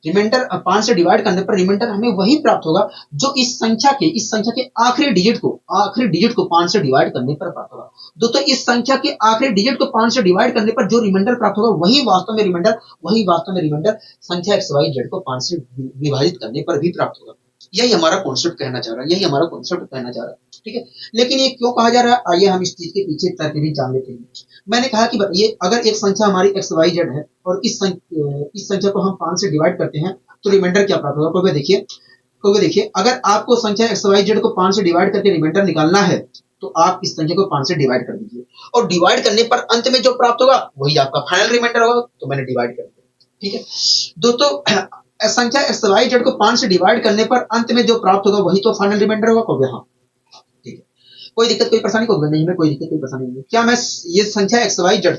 रिमाइंडर 5 से डिवाइड करने पर रिमाइंडर हमें वही प्राप्त होगा जो इस संख्या के आखिरी डिजिट को 5 से डिवाइड करने पर प्राप्त होगा। दोस्तों इस संख्या के आखिरी डिजिट को 5 से डिवाइड करने पर जो रिमाइंडर प्राप्त होगा वही वास्तव में रिमाइंडर संख्या एक्स वाई जेड को 5 से विभाजित करने पर भी प्राप्त होगा। यही हमारा कॉन्सेप्ट कहना चाह रहा है। ठीक है, लेकिन ये क्यों कहा जा रहा है, आइए हम इस चीज के पीछे तर्क भी जान लेते हैं। मैंने कहा कि ये अगर एक संख्या हमारी एक्स वाई जेड है और इस संख्या को हम 5 से डिवाइड करते हैं तो रिमाइंडर क्या प्राप्त होगा। क्योंकि देखिए अगर आपको संख्या एक्स वाई जेड को 5 से डिवाइड करके रिमाइंडर निकालना है तो आप इस संख्या को 5 से डिवाइड कर दीजिए और डिवाइड करने पर अंत में जो प्राप्त होगा वही आपका फाइनल रिमाइंडर होगा। तो मैंने डिवाइड कर दिया। ठीक है दोस्तों, संख्या एक्स वाई जेड को 5 से डिवाइड करने पर अंत में जो प्राप्त होगा वही तो फाइनल रिमाइंडर होगा। कहोगे हाँ। ठीक है, कोई दिक्कत कोई परेशानी को नहीं है, कोई दिक्कत कोई परेशानी नहीं है। क्या मैं ये संख्या एक्स वाई जेड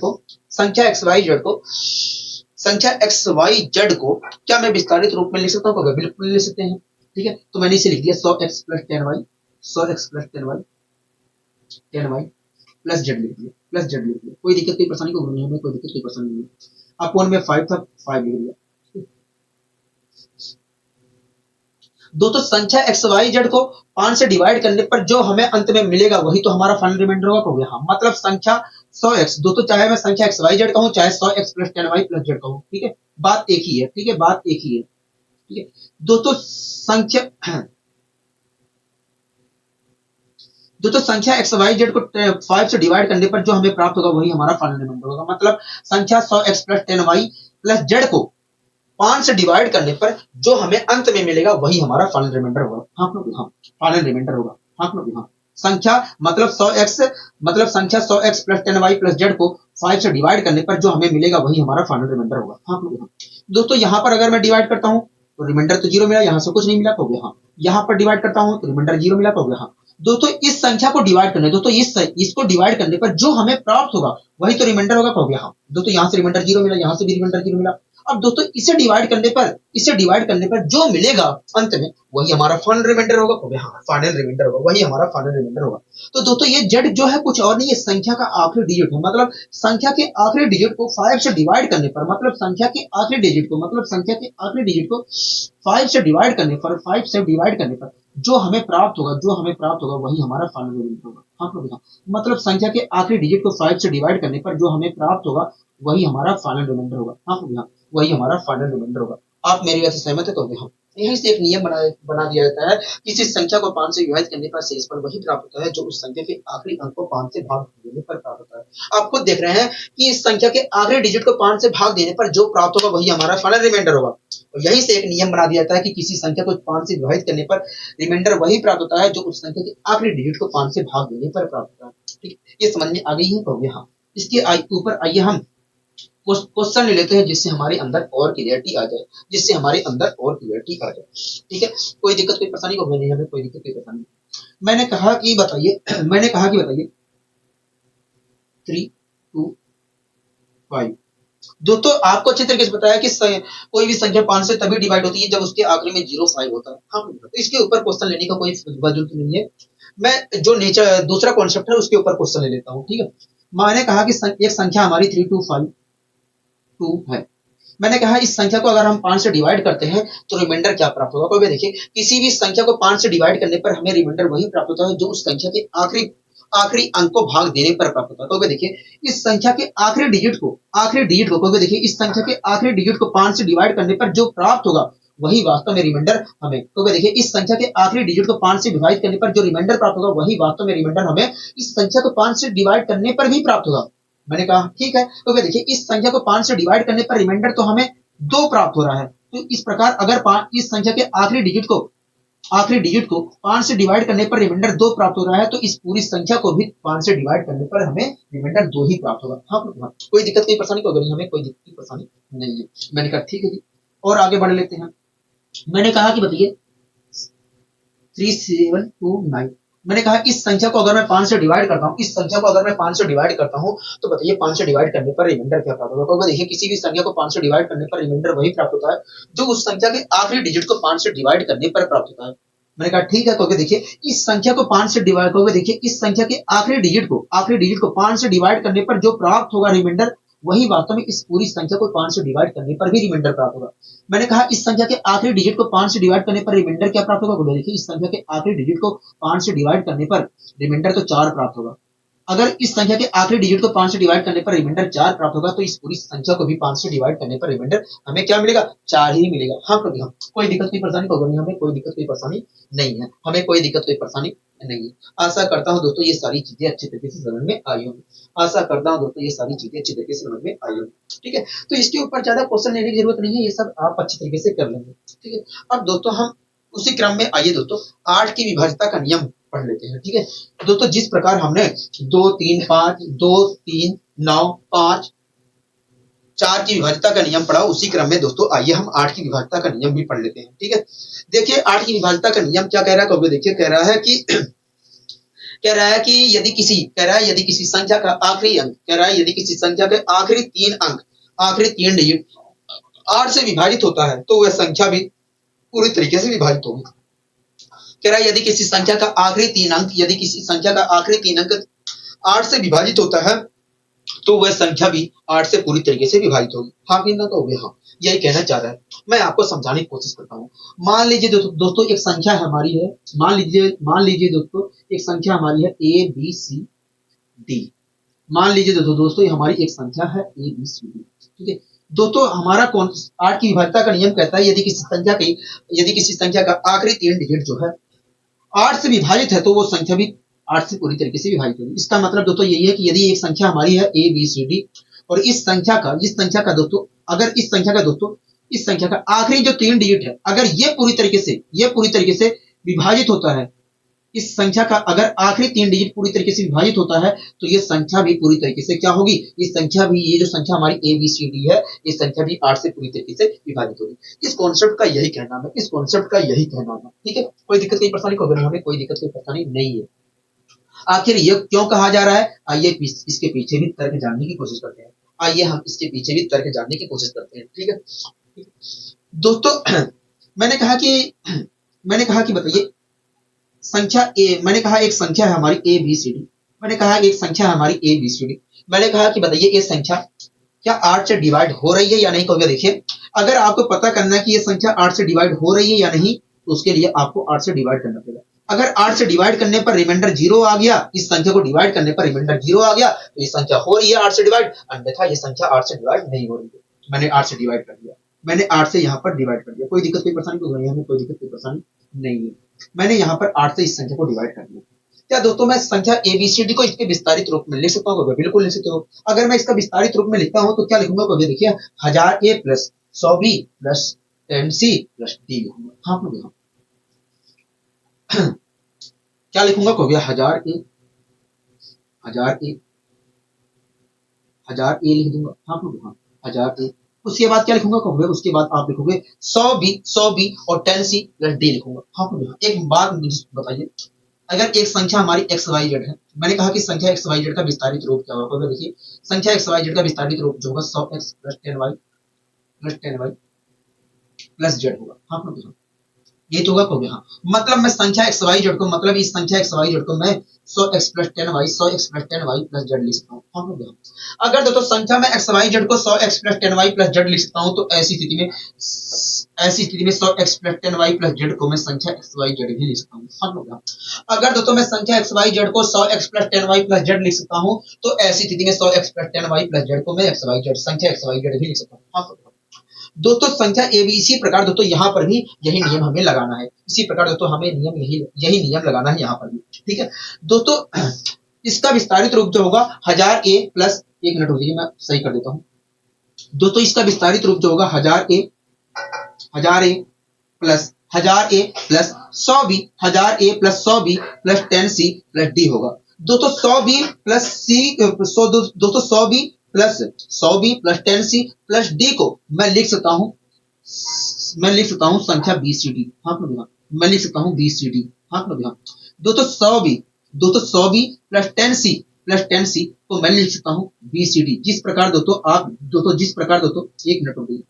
को क्या मैं विस्तारित रूप में लिख सकता हूँ? बिल्कुल लिख सकते हैं। ठीक है, तो मैंने इसे लिख दिया 100x plus 10y plus Z लिख दिया। कोई दिक्कत कोई परेशानी को नहीं है, कोई दिक्कत कोई परेशानी नहीं है। अपॉन में 5 था, 5 लिख दिया। दोस्तों संख्या एक्स वाई जेड को 5 से डिवाइड करने पर जो हमें अंत में मिलेगा वही तो हमारा फाइनल रिमाइंडर होगा। कहोगे हाँ, मतलब संख्या 100x, दोस्तों चाहे मैं संख्या एक्स वाई जेड कहूँ चाहे 100x plus 10y plus Z कहूँ, ठीक है, बात एक ही है। ठीक है, बात एक ही है। ठीक है दोस्तों, संख्या एक्स वाई जेड को 5 से डिवाइड करने पर जो हमें प्राप्त होगा वही हमारा फाइनल रिमाइंडर होगा। मतलब संख्या 100x plus 10y plus Z को 5 से डिवाइड करने पर जो हमें अंत में मिलेगा वही हमारा फाइनल रिमाइंडर होगा। हाँ, फाइनल रिमाइंडर होगा। हाँ, संख्या मतलब 100x plus 10y plus Z को 5 से डिवाइड करने पर जो हमें मिलेगा वही हमारा फाइनल रिमाइंडर होगा। हाँ दोस्तों, यहाँ पर अगर मैं डिवाइड करता हूँ तो रिमाइंडर तो 0 मिला, यहाँ से कुछ नहीं मिला। कहोगे हाँ। यहाँ पर डिवाइड करता हूँ तो रिमाइंडर 0 मिला। कहोगे हाँ। दोस्तों इस संख्या को डिवाइड करने, दोस्तों इसको डिवाइड करने पर जो हमें प्राप्त होगा वही तो रिमाइंडर होगा। कहोगे हाँ। दोस्तों यहाँ से रिमाइंडर 0 मिला, यहाँ से भी रिमाइंडर 0 मिला। अब दोस्तों इसे डिवाइड करने पर जो मिलेगा अंत में वही हमारा फाइनल रिमाइंडर होगा। फाइनल रिमाइंडर होगा, वही हमारा फाइनल रिमाइंडर होगा। तो दोस्तों ये जेड जो है कुछ और नहीं है, संख्या का आखिरी डिजिट है। मतलब संख्या के आखिरी डिजिट को 5 से डिवाइड करने पर, मतलब संख्या के आखिरी डिजिट को 5 से डिवाइड करने पर जो हमें प्राप्त होगा वही हमारा फाइनल रिमाइंडर होगा। हाँ, मतलब संख्या के आखिरी डिजिट को 5 से डिवाइड करने पर जो हमें प्राप्त होगा वही हमारा फाइनल रिमाइंडर होगा। हाँ, वही हमारा फाइनल रिमाइंडर होगा। आप मेरी बात से सहमत है तो भी हम यहीं से एक नियम बना दिया जाता है, किसी संख्या को 5 से विभाजित करने पर शेषफल वही प्राप्त होता है जो उस संख्या के आखिरी अंक को 5 से भाग देने पर प्राप्त होता है। आप खुद देख रहे हैं कि इस संख्या के आखिरी डिजिट को 5 से भाग देने पर जो प्राप्त होगा वही हमारा फाइनल रिमाइंडर होगा। और यहीं से एक नियम बना दिया जाता है कि किसी संख्या को 5 से विभाजित करने पर रिमाइंडर वही प्राप्त होता है जो उस संख्या के आखिरी डिजिट को 5 से भाग देने पर प्राप्त होता है। ठीक, ये समझ में आ गई है? तो हाँ, इसके ऊपर आइए हम क्वेश्चन ले लेते हैं जिससे हमारे अंदर और क्लियरिटी आ जाए, जिससे हमारे अंदर और क्लियरिटी आ जाए। ठीक है, कोई दिक्कत कोई परेशानी को नहीं, हमें कोई दिक्कत कोई परेशानी। मैंने कहा कि बताइए मैंने कहा कि बताइए 3 2 5। दोस्तों आपको अच्छी तरीके से बताया कि कोई भी संख्या 5 से तभी डिवाइड होती है जब उसके आखिरी में 05 होता है। हाँ, तो इसके ऊपर क्वेश्चन लेने का कोई वजूद नहीं है। मैं जो नेचर दूसरा कॉन्सेप्ट है उसके ऊपर क्वेश्चन ले लेता हूँ। ठीक है, मैंने कहा कि एक संख्या हमारी 3252 है। मैंने कहा इस संख्या को अगर हम 5 से डिवाइड करते हैं तो रिमाइंडर क्या प्राप्त होगा। कोई भी देखिए, किसी भी संख्या को 5 से डिवाइड करने पर हमें रिमाइंडर वही प्राप्त होता है जो उस संख्या के आखिरी अंक को भाग देने पर प्राप्त होता है। तो भी देखिए, इस संख्या के आखिरी डिजिट को कोई भी देखिए, इस संख्या के आखिरी डिजिट को 5 से डिवाइड करने पर जो प्राप्त होगा वही वास्तव में रिमाइंडर हमें। तो भी देखिए, इस संख्या के आखिरी डिजिट को 5 से विभाजित करने पर जो रिमाइंडर प्राप्त होगा वही वास्तव में रिमाइंडर हमें इस संख्या को 5 से डिवाइड करने पर भी प्राप्त होगा। मैंने कहा ठीक है, तो फिर देखिए, इस संख्या को 5 से डिवाइड करने पर रिमाइंडर तो हमें 2 प्राप्त हो रहा है। तो इस प्रकार अगर इस संख्या के आखिरी डिजिट को 5 से डिवाइड करने पर रिमाइंडर 2 प्राप्त हो रहा है, तो इस पूरी संख्या को भी 5 से डिवाइड करने पर हमें रिमाइंडर 2 ही प्राप्त होगा। हाँ, कोई दिक्कत कोई परेशानी को नहीं, हमें कोई दिक्कत कोई परेशानी नहीं है। मैंने कहा ठीक है जी, और आगे बढ़ लेते हैं। मैंने कहा कि बताइए 3729। मैंने कहा इस संख्या को अगर मैं 5 से डिवाइड करता हूँ, तो बताइए 5 से डिवाइड करने पर रिमाइंडर क्या प्राप्त होगा। देखिए, किसी भी संख्या को 5 से डिवाइड करने पर रिमाइंडर वही प्राप्त होता है जो उस संख्या के आखिरी डिजिट को 5 से डिवाइड करने पर प्राप्त होता है। मैंने कहा ठीक है, क्योंकि देखिए इस संख्या को 5 से डिवाइड करोगे, देखिए इस संख्या के आखिरी डिजिट को 5 से डिवाइड करने पर जो प्राप्त होगा रिमाइंडर वही वास्तव में इस पूरी संख्या को 5 से डिवाइड करने पर भी रिमाइंडर प्राप्त होगा। मैंने कहा इस संख्या के आखिरी डिजिट को 5 से डिवाइड करने पर रिमाइंडर क्या प्राप्त होगा। देखिए, इस संख्या के आखिरी डिजिट को 5 से डिवाइड करने पर रिमाइंडर तो 4 प्राप्त होगा। अगर इस संख्या के आखिरी डिजिट को 5 से डिवाइड करने पर रिमाइंडर 4 प्राप्त होगा, तो इस पूरी संख्या को भी 5 से डिवाइड करने पर रिमाइंडर हमें क्या मिलेगा, 4 ही मिलेगा। हाँ, कभी हम कोई दिक्कत कोई परेशानी होगा नहीं, हमें कोई दिक्कत कोई परेशानी नहीं है, हमें कोई दिक्कत कोई परेशानी नहीं है। आशा करता हूँ दोस्तों ये सारी चीजें अच्छी तरीके से समझ में आई होंगी। आशा करता हूँ दोस्तों ये सारी चीजें अच्छी तरीके से समझ में आई होंगी। ठीक है, तो इसके ऊपर ज्यादा क्वेश्चन लेने की जरूरत नहीं है, ये सब आप अच्छी तरीके से कर लेंगे। ठीक है, अब दोस्तों हम उसी क्रम में आइए दोस्तों 8 की विभाज्यता का नियम पढ़ लेते हैं। ठीक है दोस्तों, जिस प्रकार हमने 2 3 5 2 3 9 5 4 की विभाज्यता का नियम पढ़ा, उसी क्रम में दोस्तों आइए हम 8 की विभाज्यता का नियम भी पढ़ लेते हैं। ठीक है, देखिए 8 की विभाज्यता का नियम क्या कह रहा है, कहोगे देखिए कह रहा है कि यदि किसी संख्या का आखिरी अंक यदि किसी संख्या के आखिरी 3 डिजिट 8 से विभाजित होता है तो वह संख्या भी पूरी तरीके से विभाजित होगी। कह रहा है यदि किसी संख्या का आखिरी 3 अंक 8 से विभाजित होता है तो वह संख्या भी 8 से पूरी तरीके से विभाजित होगी। हाँ कि ना, तो हाँ यही कहना चाह रहा है। मैं आपको समझाने की कोशिश करता हूँ। मान लीजिए दोस्तों एक संख्या हमारी है, मान लीजिए दोस्तों एक संख्या हमारी है ABCD। मान लीजिए दोस्तों ये हमारी एक संख्या है ABCD। ठीक है दोस्तों, हमारा 8 की विभाज्यता का नियम कहता है यदि किसी संख्या का आखिरी 3 डिजिट जो है 8 से विभाजित है तो वो संख्या भी 8 से पूरी तरीके से विभाजित होगी। इसका मतलब दोस्तों यही है कि यदि एक संख्या हमारी है ABCD और इस संख्या का दोस्तों इस संख्या का आखिरी जो 3 डिजिट है अगर ये पूरी तरीके से विभाजित होता है, इस संख्या का अगर आखिरी 3 डिजिट पूरी तरीके से विभाजित होता है तो ये संख्या भी पूरी तरीके से क्या होगी, ये जो संख्या हमारी ABCD है ये संख्या भी 8 से पूरी तरीके से विभाजित होगी। इस कॉन्सेप्ट का यही कहना है। ठीक है, कोई दिक्कत कोई परेशानी को हमें कोई दिक्कत कोई परेशानी नहीं है। आखिर ये क्यों कहा जा रहा है, आइए इसके पीछे भी तर्क जानने की कोशिश करते हैं। ठीक है दोस्तों, मैंने कहा कि बताइए मैंने कहा एक संख्या है हमारी ABCD। मैंने कहा कि बताइए ये संख्या क्या 8 से डिवाइड हो रही है या नहीं। कहोगे देखिए, अगर आपको पता करना है कि ये संख्या 8 से डिवाइड हो रही है या नहीं तो उसके लिए आपको 8 से डिवाइड करना पड़ेगा। अगर 8 से डिवाइड करने पर रिमाइंडर 0 आ गया, इस संख्या को डिवाइड करने पर रिमाइंडर 0 आ गया तो ये संख्या हो रही है 8 से डिवाइड, अन्यथा ये संख्या 8 से डिवाइड नहीं हो रही है। मैंने 8 से डिवाइड कर दिया। मैंने 8 से यहाँ पर डिवाइड कर दिया, कोई दिक्कत कोई परेशानी तो नहीं, हमें कोई दिक्कत कोई परेशानी नहीं है। मैंने यहाँ पर 8 से इस संख्या को डिवाइड कर दिया। क्या दोस्तों मैं संख्या एबीसीडी को इसके विस्तारित रूप में लिख सकता हूँ? बिल्कुल लिख सकते हो। अगर मैं इसका विस्तारित रूप में लिखता हूँ तो क्या लिखूंगा? कभी देखिए 1000 A plus 100B plus 10C plus D लिखूंगा। हाँ अपने यहाँ क्या लिखूंगा? को गया 1000 A लिख दूंगा। हाँ अपने यहाँ 1000 A। उसके बाद क्या लिखूंगा? कहोगे उसके बाद आप लिखोगे 100B और 10C प्लस D लिखूंगा। हाँ अपने यहाँ एक बात मुझे बताइए, अगर एक संख्या हमारी एक्स वाई जेड है, मैंने कहा कि संख्या एक्स वाई जेड का विस्तारित रूप क्या होगा? देखिए संख्या एक्स वाई जेड का विस्तारित रूप जो होगा 100x plus 10y plus Z होगा। हाँ ये तो होगा कहोगे। हाँ मतलब मैं संख्या एक्स वाई जेड को, मतलब इस संख्या एक्स वाई जेड को मैं 100x plus 10y plus Z लिख सकता हूँ। हाँ कहोगे। अगर दोस्तों संख्या में एक्स वाई जेड को 100x plus 10y plus Z लिख सकता हूँ तो ऐसी स्थिति में 100x plus 10y plus Z को मैं संख्या एक्स वाई जेड भी लिख सकता हूँ। हाँ कहोगे। अगर दोस्तों मैं संख्या एक्स वाई जेड को 100x plus 10y plus Z लिख सकता हूँ तो ऐसी स्थिति में 100x plus 10y plus Z को मैं एक्स वाई जेड संख्या एक्स वाई जेड भी लिख सकता हूँ। हाँ कहोगे। दोस्तों संख्या ए बी इसी प्रकार दोस्तों यहाँ पर भी यही नियम हमें लगाना है, इसी प्रकार दोस्तों हमें नियम यही नियम लगाना है यहाँ पर भी। ठीक है दोस्तों, इसका विस्तारित रूप जो होगा 1000A प्लस, एक मिनट रुकिए मैं सही कर देता हूँ दोस्तों, इसका विस्तारित रूप जो होगा 1000A plus 100B 10C plus D होगा। दोस्तों 100B प्लस दोस्तों 100B plus 10C plus D को मैं लिख सकता हूँ संख्या BCD। हाँ मैं लिख सकता हूँ BCD। हाँ दोस्तों 100B प्लस 10C को मैं लिख सकता हूँ BCD। जिस प्रकार दोस्तों एक मिनट हो गई,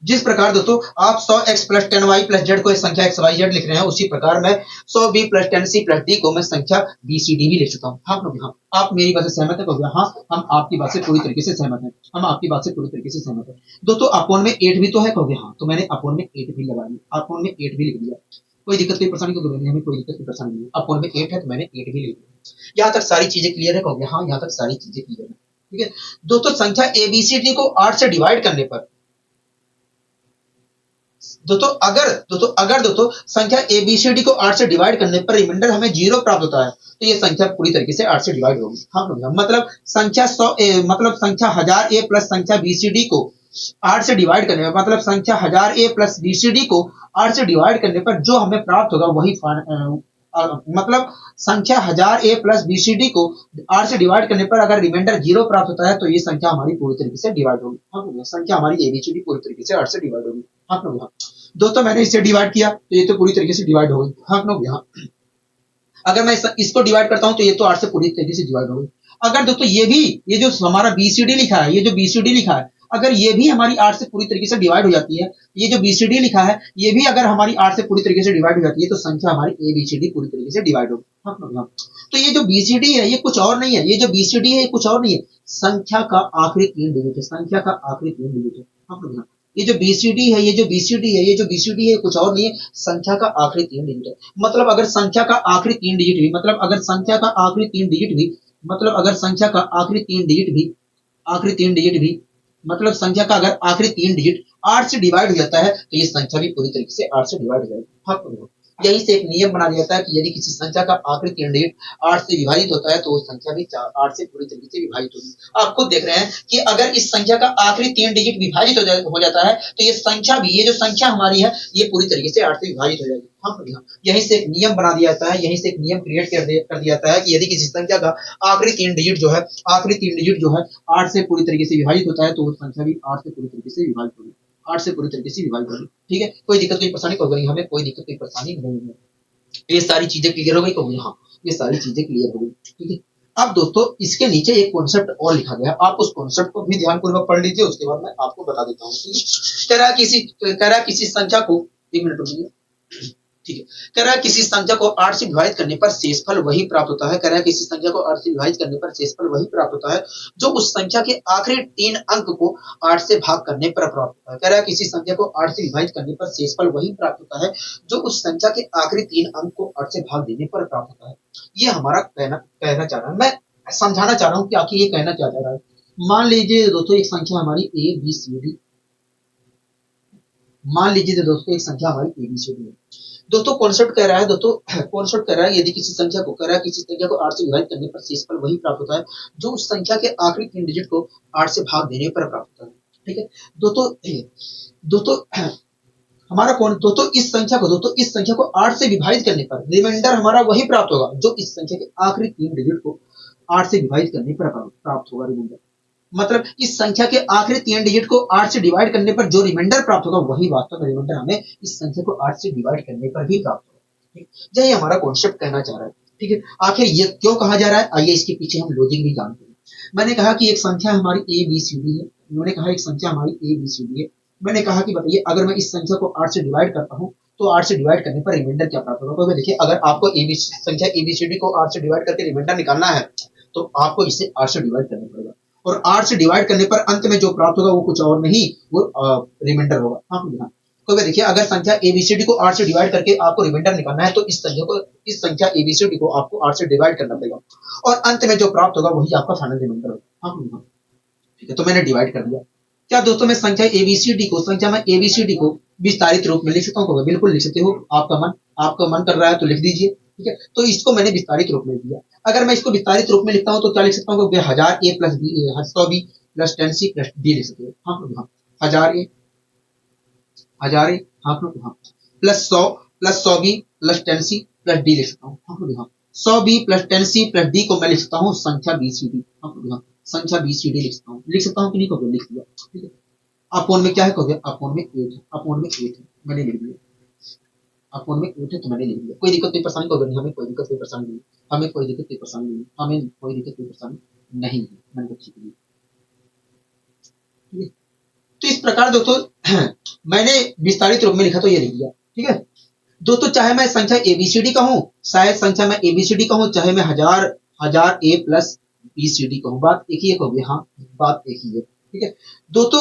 जिस प्रकार दोस्तों आप 100x plus 10y plus Z को एक संख्या एक्स वाई जेड लिख रहे हैं, उसी प्रकार मैं 100b plus 10c plus d को मैं संख्या BCD भी लिख सकता हूँ। हाँ हाँ आप मेरी बात से सहमत है? तो हाँ हम आपकी बात से पूरी तरीके से सहमत हैं, हम आपकी बात से पूरी तरीके से सहमत हैं। दोस्तों अपोन में 8 भी तो है? कहोगे हाँ, तो मैंने अपोन में 8 भी लगा दिया, अपोन में 8 भी लिख दिया। कोई दिक्कत कोई परेशानी तो नहीं, हमें कोई दिक्कत कोई परेशानी नहीं है। अपोन में 8 है तो मैंने 8 भी लिख दिया। यहाँ तक सारी चीजें क्लियर है? कहोगे हाँ यहाँ तक सारी चीजें क्लियर है। ठीक है दोस्तों, संख्या ABCD को 8 से डिवाइड करने पर दोस्तों संख्या ABCD को 8 से डिवाइड करने पर रिमाइंडर हमें 0 प्राप्त होता है, तो ये संख्या पूरी तरीके से 8 से डिवाइड होगी। हाँ मतलब संख्या 1000A प्लस संख्या BCD को 8 से डिवाइड करने पर, मतलब संख्या 1000A प्लस BCD को 8 से डिवाइड करने पर जो हमें प्राप्त होगा वही मतलब संख्या 1000A प्लस BCD को 8 से डिवाइड करने पर अगर रिमाइंडर 0 प्राप्त होता है तो ये संख्या हमारी पूरी तरीके से डिवाइड होगी। हाँ संख्या हमारी ABCD पूरी तरीके से 8 से डिवाइड होगी। हाँ दोस्तों मैंने इसे डिवाइड किया तो ये तो पूरी तरीके से डिवाइड हो गई। हाँ अगर मैं इसको डिवाइड करता हूं तो ये तो 8 से पूरी तरीके से डिवाइड हो गई। अगर दोस्तों ये जो हमारा BCD लिखा है, ये जो BCD लिखा है, अगर ये भी हमारी 8 से पूरी तरीके से डिवाइड हो जाती है, ये जो BCD लिखा है ये भी अगर हमारी 8 से पूरी तरीके से डिवाइड हो जाती है तो संख्या हमारी ABCD पूरी तरीके से डिवाइड होगी। हाँ तो ये जो BCD है ये कुछ और नहीं है, ये जो BCD है ये कुछ और नहीं है, संख्या का आखिरी 3 डिजिट है, संख्या का आखिरी 3 डिजिट है। हाँ ये जो BCD है ये जो BCD है कुछ और नहीं है, संख्या का आखिरी 3 डिजिट है। मतलब अगर संख्या का आखिरी 3 डिजिट भी, मतलब अगर संख्या का आखिरी 3 डिजिट भी, मतलब अगर संख्या का आखिरी 3 डिजिट भी, मतलब संख्या का अगर आखिरी 3 डिजिट 8 से डिवाइड हो जाता है तो ये संख्या भी पूरी तरीके से 8 से डिवाइड हो जाएगी। हाँ यही से एक नियम बना दिया जाता है कि यदि किसी संख्या का आखिरी 3 डिजिट 8 से विभाजित होता है तो वो संख्या भी 8 से पूरी तरीके से विभाजित होगी। आप खुद देख रहे हैं कि अगर इस संख्या का आखिरी 3 डिजिट विभाजित हो जाता है तो ये संख्या भी, ये जो संख्या हमारी है ये पूरी तरीके से 8 से विभाजित हो जाएगी। हाँ यहीं से एक नियम बना दिया जाता है, यहीं से एक नियम क्रिएट कर दिया जाता है कि यदि किसी संख्या का आखिरी 3 डिजिट जो है 8 से पूरी तरीके से विभाजित होता है तो वो संख्या भी 8 से पूरी तरीके से विभाजित होगी, 8 से पूरी तरीके से विभाजित होगी। ठीक है कोई दिक्कत कोई परेशानी होगी, हमें कोई दिक्कत कोई परेशानी नहीं है। ये सारी चीजें क्लियर हो गई? तो हाँ ये सारी चीजें क्लियर हो गई। ठीक है अब दोस्तों इसके नीचे एक कॉन्सेप्ट और लिखा गया है, आप उस कॉन्सेप्ट को भी ध्यानपूर्वक पढ़ लीजिए, उसके बाद मैं आपको बता देता हूँ। कह रहा किसी संख्या को, एक मिनट रुकिए, ठीक है, कह रहा है किसी संख्या को 8 से विभाजित करने पर शेषफल वही प्राप्त होता है, कह रहा है किसी संख्या को 8 से विभाजित करने पर शेषफल वही प्राप्त होता है जो उस संख्या के आखिरी 3 अंक को 8 से भाग करने पर प्राप्त होता है। कह रहा है किसी संख्या को 8 से विभाजित करने पर शेषफल वही प्राप्त होता है जो उस संख्या के आखिरी 3 अंक को 8 से भाग देने पर प्राप्त होता है। ये हमारा कहना चाह रहा है। मैं समझाना चाह रहा हूँ कि आखिर ये कहना क्या चाह रहा है। मान लीजिए दोस्तों एक संख्या हमारी ए बी सी डी, मान लीजिए दोस्तों एक संख्या हमारी ए बी सी डी है। दोस्तों कॉन्सेप्ट कह रहा है, दोस्तों कॉन्सेप्ट कह रहा है यदि किसी संख्या को कह रहा है किसी संख्या को 8 से विभाजित करने पर शेषफल वही प्राप्त होता है जो उस संख्या के आखिरी 3 डिजिट को 8 से भाग देने पर प्राप्त होता है। ठीक है दोस्तों, दोस्तों हमारा कौन, दोस्तों इस संख्या को 8 से विभाजित करने पर रिमाइंडर हमारा वही प्राप्त होगा जो इस संख्या के आखिरी 3 डिजिट को 8 से विभाजित करने पर प्राप्त होगा रिमाइंडर। मतलब इस संख्या के आखिरी 3 डिजिट को 8 से डिवाइड करने पर जो रिमाइंडर प्राप्त होगा वही वास्तव में रिमाइंडर हमें इस संख्या को 8 से डिवाइड करने पर भी प्राप्त होगा। ठीक, यही हमारा कॉन्सेप्ट कहना चाह रहा है। ठीक है, आखिर ये क्यों कहा जा रहा है, आइए इसके पीछे हम लॉजिक भी जानते हैं। मैंने कहा कि एक संख्या हमारी ए बी सी डी है, मैंने कहा एक संख्या हमारी ए बी सी डी है। मैंने कहा कि बताइए अगर मैं इस संख्या को 8 से डिवाइड करता हूँ तो 8 से डिवाइड करने पर रिमाइंडर क्या प्राप्त होगा। तो देखिए अगर आपको संख्या एबीसीडी को 8 से डिवाइड करके रिमाइंडर निकालना है तो आपको इसे 8 से डिवाइड करना पड़ेगा और 8 से डिवाइड करने पर अंत में जो प्राप्त होगा वो कुछ और नहीं, वो रिमाइंडर होगा। हाँ, तो देखिए अगर संख्या एबीसीडी को 8 से डिवाइड करके आपको रिमाइंडर निकालना है तो इस संख्या एबीसीडी को आपको 8 से डिवाइड करना पड़ेगा और अंत में जो प्राप्त होगा वही आपका फाइनल रिमाइंडर होगा। हाँ, ठीक है, तो मैंने डिवाइड कर दिया। क्या दोस्तों मैं संख्या एबीसीडी को विस्तारित रूप में लिख सकता हूँ? बिल्कुल लिख सकते हो, आपका मन कर रहा है तो लिख दीजिए। ठीक है, तो इसको मैंने विस्तारित रूप में दिया। अगर मैं इसको विस्तारित रूप में लिखता हूँ तो क्या लिख सकता हूँ? 1000 A plus B 100 B plus 10 C plus D लिख सकते हो। हाँ, 1000 ए हाँ plus 100 B plus 10 C plus D लिख सकता हूँ। हाँ, 100 B plus 10 C plus D को मैं लिख सकता हूँ संख्या बीसीडी। हाँ, संख्या बीसीडी लिख सकता हूँ कि नहीं कहोगे, लिख दिया। ठीक है, अपोन में क्या है कहोगे, अपोन में 8 है, अपोन में 8 है, मैंने लिख दिया। अपोन में 8 है तो मैंने लिख दिया। कोई दिक्कत कोई परेशानी कहोगे नहीं, हमें कोई दिक्कत कोई परेशानी नहीं, हमें कोई दिक्कत कोई परेशानी नहीं, हमें कोई दिक्कत कोई परेशानी नहीं है, मैंने तो ठीक लिया। ठीक है, तो इस प्रकार दोस्तों मैंने विस्तारित रूप में लिखा तो ये लिख दिया। ठीक है दोस्तों, चाहे मैं संख्या एबीसीडी कहूं, शायद संख्या में एबीसीडी कहूं, चाहे मैं हजार ए प्लस बीसीडी कहूं, बात एक ही है कहोगे। हाँ, बात एक ही है। ठीक है दोस्तों,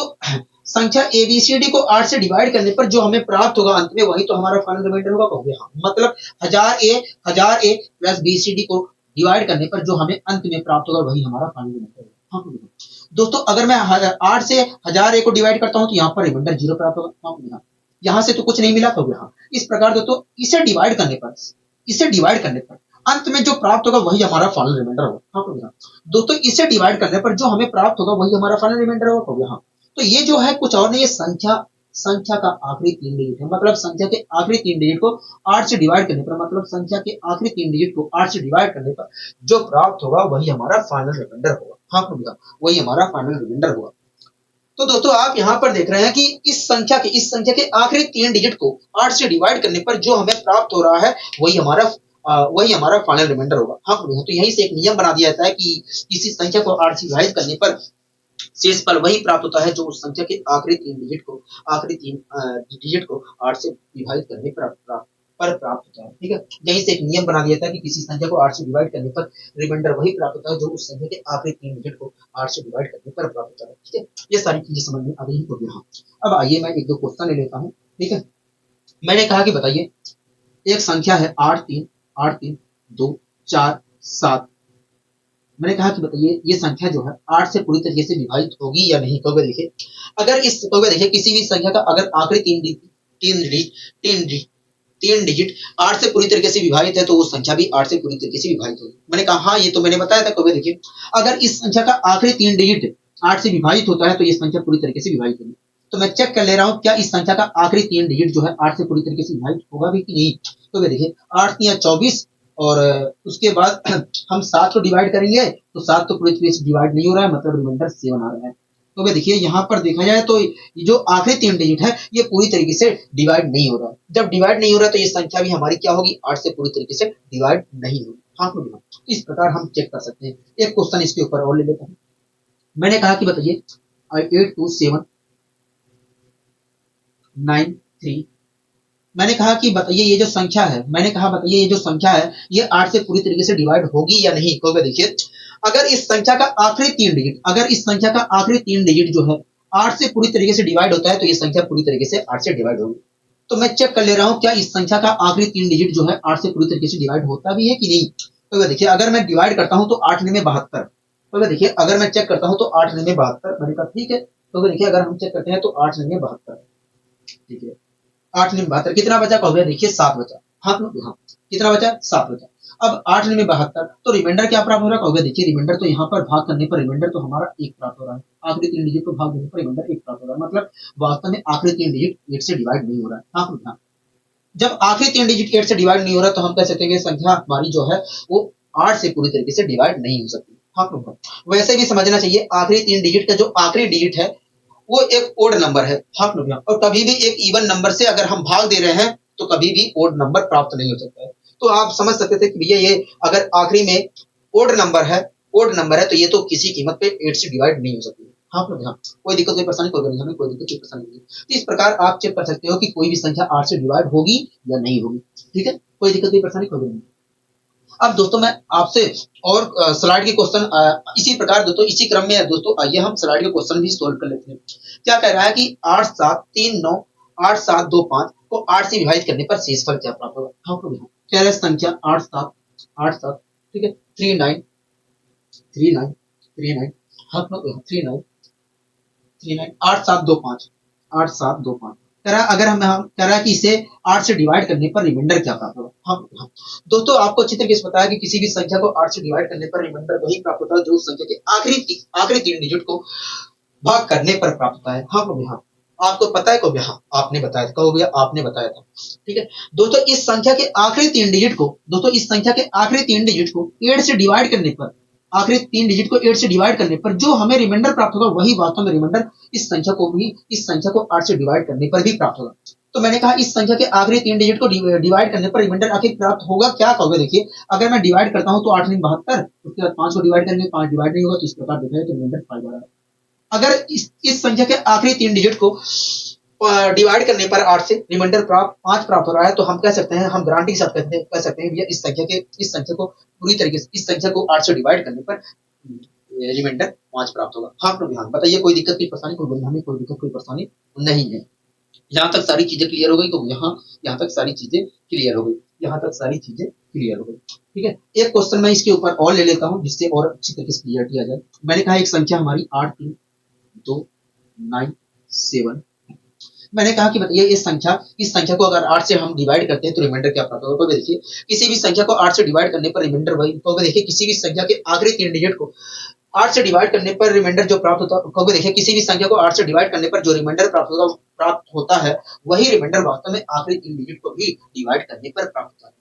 संख्या एबीसीडी को 8 से डिवाइड करने पर जो हमें प्राप्त होगा अंत में वही तो हमारा फाइनल रिमाइंडर होगा कहोगे। हाँ, मतलब 1000 ए प्लस बीसीडी को डिवाइड करने पर जो हमें अंत में प्राप्त होगा वही हमारा फाइनल रिमाइंडर होगा। हाँ, दोस्तों अगर मैं 8 से 1000 ए को डिवाइड करता हूं तो यहाँ पर रिमाइंडर 0 प्राप्त होगा। हाँ, यहाँ से तो कुछ नहीं मिला कहोगे। हाँ, इस प्रकार दोस्तों इसे डिवाइड करने पर अंत में जो प्राप्त होगा वही हमारा फाइनल रिमाइंडर होगा। हाँ, दोस्तों इसे डिवाइड करने पर जो हमें प्राप्त होगा वही हमारा फाइनल रिमाइंडर होगा कहोगे। हाँ, तो ये जो है कुछ और नहीं, ये संख्या का आखिरी 3 डिजिट है। मतलब संख्या के आखिरी 3 डिजिट को 8 से डिवाइड करने पर, मतलब संख्या के आखिरी 3 डिजिट को 8 से डिवाइड करने पर जो प्राप्त होगा वही हमारा फाइनल रिमाइंडर होगा। हाँ, वही हमारा फाइनल रिमाइंडर होगा। तो दोस्तों आप यहाँ पर देख रहे हैं कि इस संख्या के आखिरी 3 डिजिट को 8 से डिवाइड करने पर जो हमें प्राप्त हो रहा है वही हमारा फाइनल रिमाइंडर होगा। हाँ, तो यही से एक नियम बना दिया जाता है कि किसी संख्या को 8 से विभाजित करने पर शेषफल वही प्राप्त होता है जो उस संख्या के आखिरी 3 डिजिट को 8 से विभाजित करने पर प्राप्त होता है। ठीक है, यही से एक नियम बना दिया था कि किसी संख्या को 8 से डिवाइड करने पर रिमाइंडर वही प्राप्त होता है जो उस संख्या के आखिरी 3 डिजिट को 8 से डिवाइड करने पर प्राप्त होता है। ठीक है, ये सारी चीजें समझ में आ गई हो गया। अब आइए मैं एक दो क्वेश्चन ले लेता हूँ। ठीक है, मैंने कहा कि बताइए एक संख्या है 83247। मैंने कहा कि बताइए ये संख्या जो है 8 से पूरी तरीके से विभाजित होगी या नहीं। कहोगे देखिए किसी भी संख्या का अगर आखिरी तीन डिजिट 8 से पूरी तरीके से विभाजित है तो वो संख्या भी 8 से पूरी तरीके से विभाजित होगी। मैंने कहा हाँ, ये तो मैंने बताया था। कहोगे देखिए अगर इस संख्या का आखिरी 3 डिजिट 8 से विभाजित होता है तो ये संख्या पूरी तरीके से विभाजित होगी। तो मैं चेक कर ले रहा हूँ क्या इस संख्या का आखिरी 3 डिजिट जो है 8 से पूरी तरीके से विभाजित होगा भी कि नहीं। तो देखिए 8 या 24 और उसके बाद हम 7 को डिवाइड करेंगे तो 7 तो पूरी तरीके से डिवाइड नहीं हो रहा है, मतलब रिमाइंडर 7 आ रहा है। तो भाई देखिए यहाँ पर देखा जाए तो जो आखिरी 3 डिजिट है ये पूरी तरीके से डिवाइड नहीं हो रहा है। जब डिवाइड नहीं हो रहा है तो ये संख्या भी हमारी क्या होगी, 8 से पूरी तरीके से डिवाइड नहीं होगी। हाँ, इस प्रकार हम चेक कर सकते हैं। एक क्वेश्चन इसके ऊपर और ले लेते हैं। मैंने कहा कि बताइए 82793। मैंने कहा कि बताइए ये जो संख्या है, ये 8 से पूरी तरीके से डिवाइड होगी या नहीं। तो देखिए अगर इस संख्या का आखिरी 3 डिजिट जो है 8 से पूरी तरीके से डिवाइड होता है तो ये संख्या पूरी तरीके से 8 से डिवाइड होगी। तो मैं चेक कर ले रहा हूँ क्या इस संख्या का आखिरी 3 डिजिट जो है 8 से पूरी तरीके से डिवाइड होता भी है कि नहीं। तो देखिए अगर मैं डिवाइड करता हूँ तो 8 में 72। तो देखिए अगर मैं चेक करता हूँ तो 8 में 72, मैंने कहा ठीक है। तो देखिए अगर हम चेक करते हैं तो 8 में 72, ठीक है। 8 में 72 कितना बचा कहोगे, देखिए 7 बचा। हाँ हाँ, कितना बचा, 7 बचा। अब 8 में 72, तो रिमाइंडर क्या प्राप्त हो रहा है कहोगे, देखिए रिमाइंडर तो यहाँ पर भाग करने पर रिमाइंडर तो हमारा 1 प्राप्त हो रहा है। आखिरी 3 डिजिट को भाग देने पर रिमाइंडर 1 प्राप्त हो रहा है, मतलब वास्तव में आखिरी 3 डिजिट 8 से डिवाइड नहीं हो रहा है। हाँ हाँ, जब आखिरी 3 डिजिट 8 से डिवाइड नहीं हो रहा तो हम कह सकते हैं कि संख्या हमारी जो है वो 8 से पूरी तरीके से डिवाइड नहीं हो सकती। हाँ हाँ, वैसे भी समझना चाहिए आखिरी 3 डिजिट का जो आखिरी डिजिट है वो एक ओड नंबर है। हाँ भैया, और कभी भी एक इवन नंबर से अगर हम भाग दे रहे हैं तो कभी भी ओड नंबर प्राप्त नहीं हो सकता है। तो आप समझ सकते थे कि भैया ये अगर आखिरी में ओड नंबर है, ओड नंबर है तो ये तो किसी कीमत पे 8 से डिवाइड नहीं हो सकती। हाँ भैया, कोई दिक्कत कोई परेशानी कोई नहीं, हमें कोई दिक्कत कोई परेशानी नहीं। तो इस प्रकार आप चेक कर सकते हो कि कोई भी संख्या 8 से डिवाइड होगी या नहीं होगी। ठीक है, कोई दिक्कत कोई परेशानी कोई नहीं। अब दोस्तों मैं आपसे और स्लाइड के क्वेश्चन इसी प्रकार दोस्तों इसी क्रम में है दोस्तों, आइए हम स्लाइड के क्वेश्चन भी सोल्व कर लेते हैं। क्या कह रहा है कि 8 7 3 9 8 7 2 5 को 8 से विभाजित करने पर शेषफल क्या प्राप्त होगा। हाँ तो कह रहे हैं संख्या 8 7 ठीक है 3 9 3 9 3 9 हाँ 3 9 3 9 8 7 2 5 8 7 2 5 कह रहा अगर हम कह रहा है कि इसे 8 से डिवाइड करने पर रिमाइंडर क्या प्राप्त होगा। हाँ दोस्तों आपको अच्छी तरीके से पता है कि किसी भी संख्या को 8 से डिवाइड करने पर रिमाइंडर वही प्राप्त होता है जो उस संख्या के आखिरी 3 डिजिट को भाग करने पर प्राप्त होता है। हाँ भैया, आपको पता है को भैया, आपने बताया था, कहो भैया आपने बताया था। ठीक है दोस्तों, इस संख्या के आखिरी 3 डिजिट को दोस्तों इस संख्या के आखिरी 3 डिजिट को 8 से डिवाइड करने पर आखिरी 3 डिजिट को 8 से डिवाइड करने पर जो हमें रिमाइंडर प्राप्त होगा वही वास्तव में रिमाइंडर इस संख्या को 8 से डिवाइड करने पर भी प्राप्त होगा। तो मैंने कहा इस संख्या के आखिरी 3 डिजिट को डिवाइड करने पर रिमाइंडर आखिर प्राप्त होगा क्या कहोगे, देखिए अगर मैं डिवाइड करता हूं तो 8 में 72, उसके बाद 5 को डिवाइड करेंगे 5 डिवाइड नहीं होगा तो इस प्रकार देखा जाए तो रिमाइंडर 5 आ रहा है। अगर इस संख्या के आखिरी 3 डिजिट को डिवाइड करने पर 8 से रिमाइंडर 5 प्राप्त हो रहा है तो हम कह सकते हैं, हम गारंटी के साथ कह सकते हैं भैया इस संख्या को पूरी तरीके से इस संख्या को 8 से डिवाइड करने पर रिमाइंडर 5 प्राप्त होगा। हाँ तो ध्यान बताइए कोई दिक्कत कोई परेशानी कोई हमें कोई दिक्कत कोई परेशानी नहीं है। यहाँ तक सारी चीजें क्लियर हो गई तो यहाँ तक सारी चीजें क्लियर हो गई, यहाँ तक सारी चीजें क्लियर हो गई। ठीक है, एक क्वेश्चन मैं इसके ऊपर और ले लेता हूँ जिससे और अच्छी तरीके से क्लियरिटी आ जाए। मैंने कहा एक संख्या हमारी 8 3 2 9 7, मैंने कहा कि बताइए इस संख्या को अगर 8 से हम डिवाइड करते हैं तो रिमाइंडर क्या प्राप्त होगा। तो देखिए किसी भी संख्या को 8 से डिवाइड करने पर रिमाइंडर वही, तो देखिए किसी भी संख्या के आखिरी 3 डिजिट को 8 से डिवाइड करने पर रिमाइंडर जो प्राप्त होता है, देखिए किसी भी संख्या को 8 से डिवाइड करने पर जो रिमाइंडर प्राप्त होता है वही रिमाइंडर वास्तव में आखिरी 3 डिजिट को भी डिवाइड करने पर प्राप्त होता है।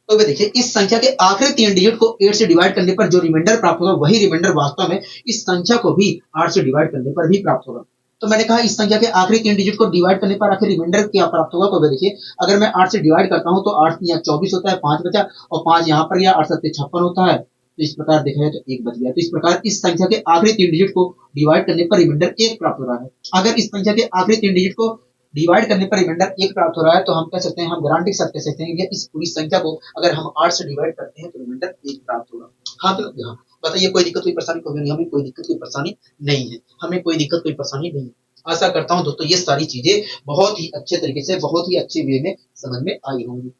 तो देखिए इस संख्या के आखिरी 3 डिजिट को 8 से डिवाइड करने पर जो रिमाइंडर प्राप्त होगा वही रिमाइंडर वास्तव में इस संख्या को भी 8 से डिवाइड करने पर भी प्राप्त होगा। तो मैंने कहा इस संख्या के आखिरी 3 डिजिट को डिवाइड करने पर आखिर रिमाइंडर क्या प्राप्त होगा। तो देखिए अगर मैं 8 से डिवाइड करता हूं तो 8 यहाँ 24 होता है, 5 बचा और 5 यहाँ पर गया, 8 7 56 होता है, तो इस प्रकार देखा जाए तो 1 बच गया। तो इस प्रकार इस संख्या के आखिरी 3 डिजिट को डिवाइड करने पर रिमाइंडर 1 प्राप्त हो रहा है। अगर इस संख्या के आखिरी 3 डिजिट को डिवाइड करने पर रिमाइंडर 1 प्राप्त हो रहा है तो हम कह सकते हैं, हम गारंटी के साथ कह सकते हैं कि इस पूरी संख्या को अगर हम 8 से डिवाइड करते हैं तो रिमाइंडर 1 प्राप्त होगा। हाँ तो यहाँ बताइए कोई दिक्कत कोई परेशानी कोई नहीं, हमें कोई दिक्कत कोई परेशानी नहीं है, हमें कोई दिक्कत कोई परेशानी नहीं है। आशा करता हूं दोस्तों ये सारी चीजें बहुत ही अच्छे तरीके से बहुत ही अच्छे वे में समझ में आई होंगी।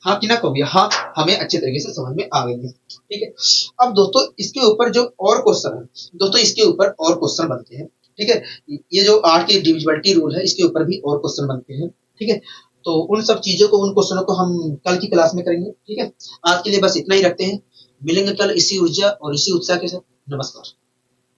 हाँ कि ना कहोगे, हाँ हमें अच्छे तरीके से समझ में आ गई है। ठीक है, अब दोस्तों इसके ऊपर जो और क्वेश्चन है दोस्तों इसके ऊपर और क्वेश्चन बनते हैं। ठीक है, ये जो 8 की डिविजिबिलिटी रूल है इसके ऊपर भी और क्वेश्चन बनते हैं। ठीक है, तो उन सब चीजों को उन क्वेश्चनों को हम कल की क्लास में करेंगे। ठीक है, आज के लिए बस इतना ही रखते हैं, मिलेंगे कल इसी ऊर्जा और इसी उत्साह के साथ। नमस्कार।